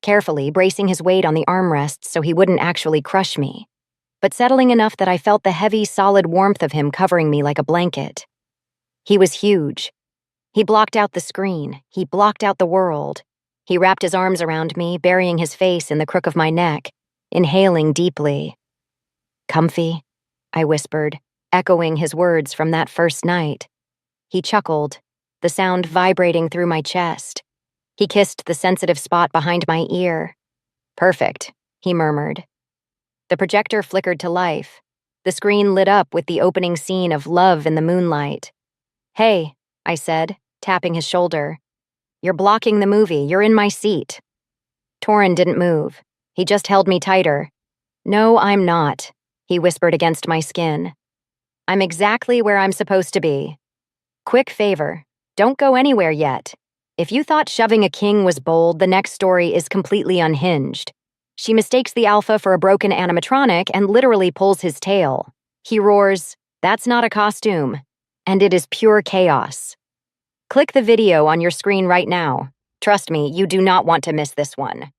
Speaker 1: carefully bracing his weight on the armrests so he wouldn't actually crush me, but settling enough that I felt the heavy, solid warmth of him covering me like a blanket. He was huge. He blocked out the screen. He blocked out the world. He wrapped his arms around me, burying his face in the crook of my neck, inhaling deeply. "Comfy?" I whispered, echoing his words from that first night. He chuckled, the sound vibrating through my chest. He kissed the sensitive spot behind my ear. Perfect, he murmured. The projector flickered to life. The screen lit up with the opening scene of Love in the Moonlight. Hey, I said, tapping his shoulder. You're blocking the movie. You're in my seat. Torin didn't move. He just held me tighter. No, I'm not, he whispered against my skin. I'm exactly where I'm supposed to be. Quick favor, don't go anywhere yet. If you thought shoving a king was bold, the next story is completely unhinged. She mistakes the alpha for a broken animatronic and literally pulls his tail. He roars, "That's not a costume." And it is pure chaos. Click the video on your screen right now. Trust me, you do not want to miss this one.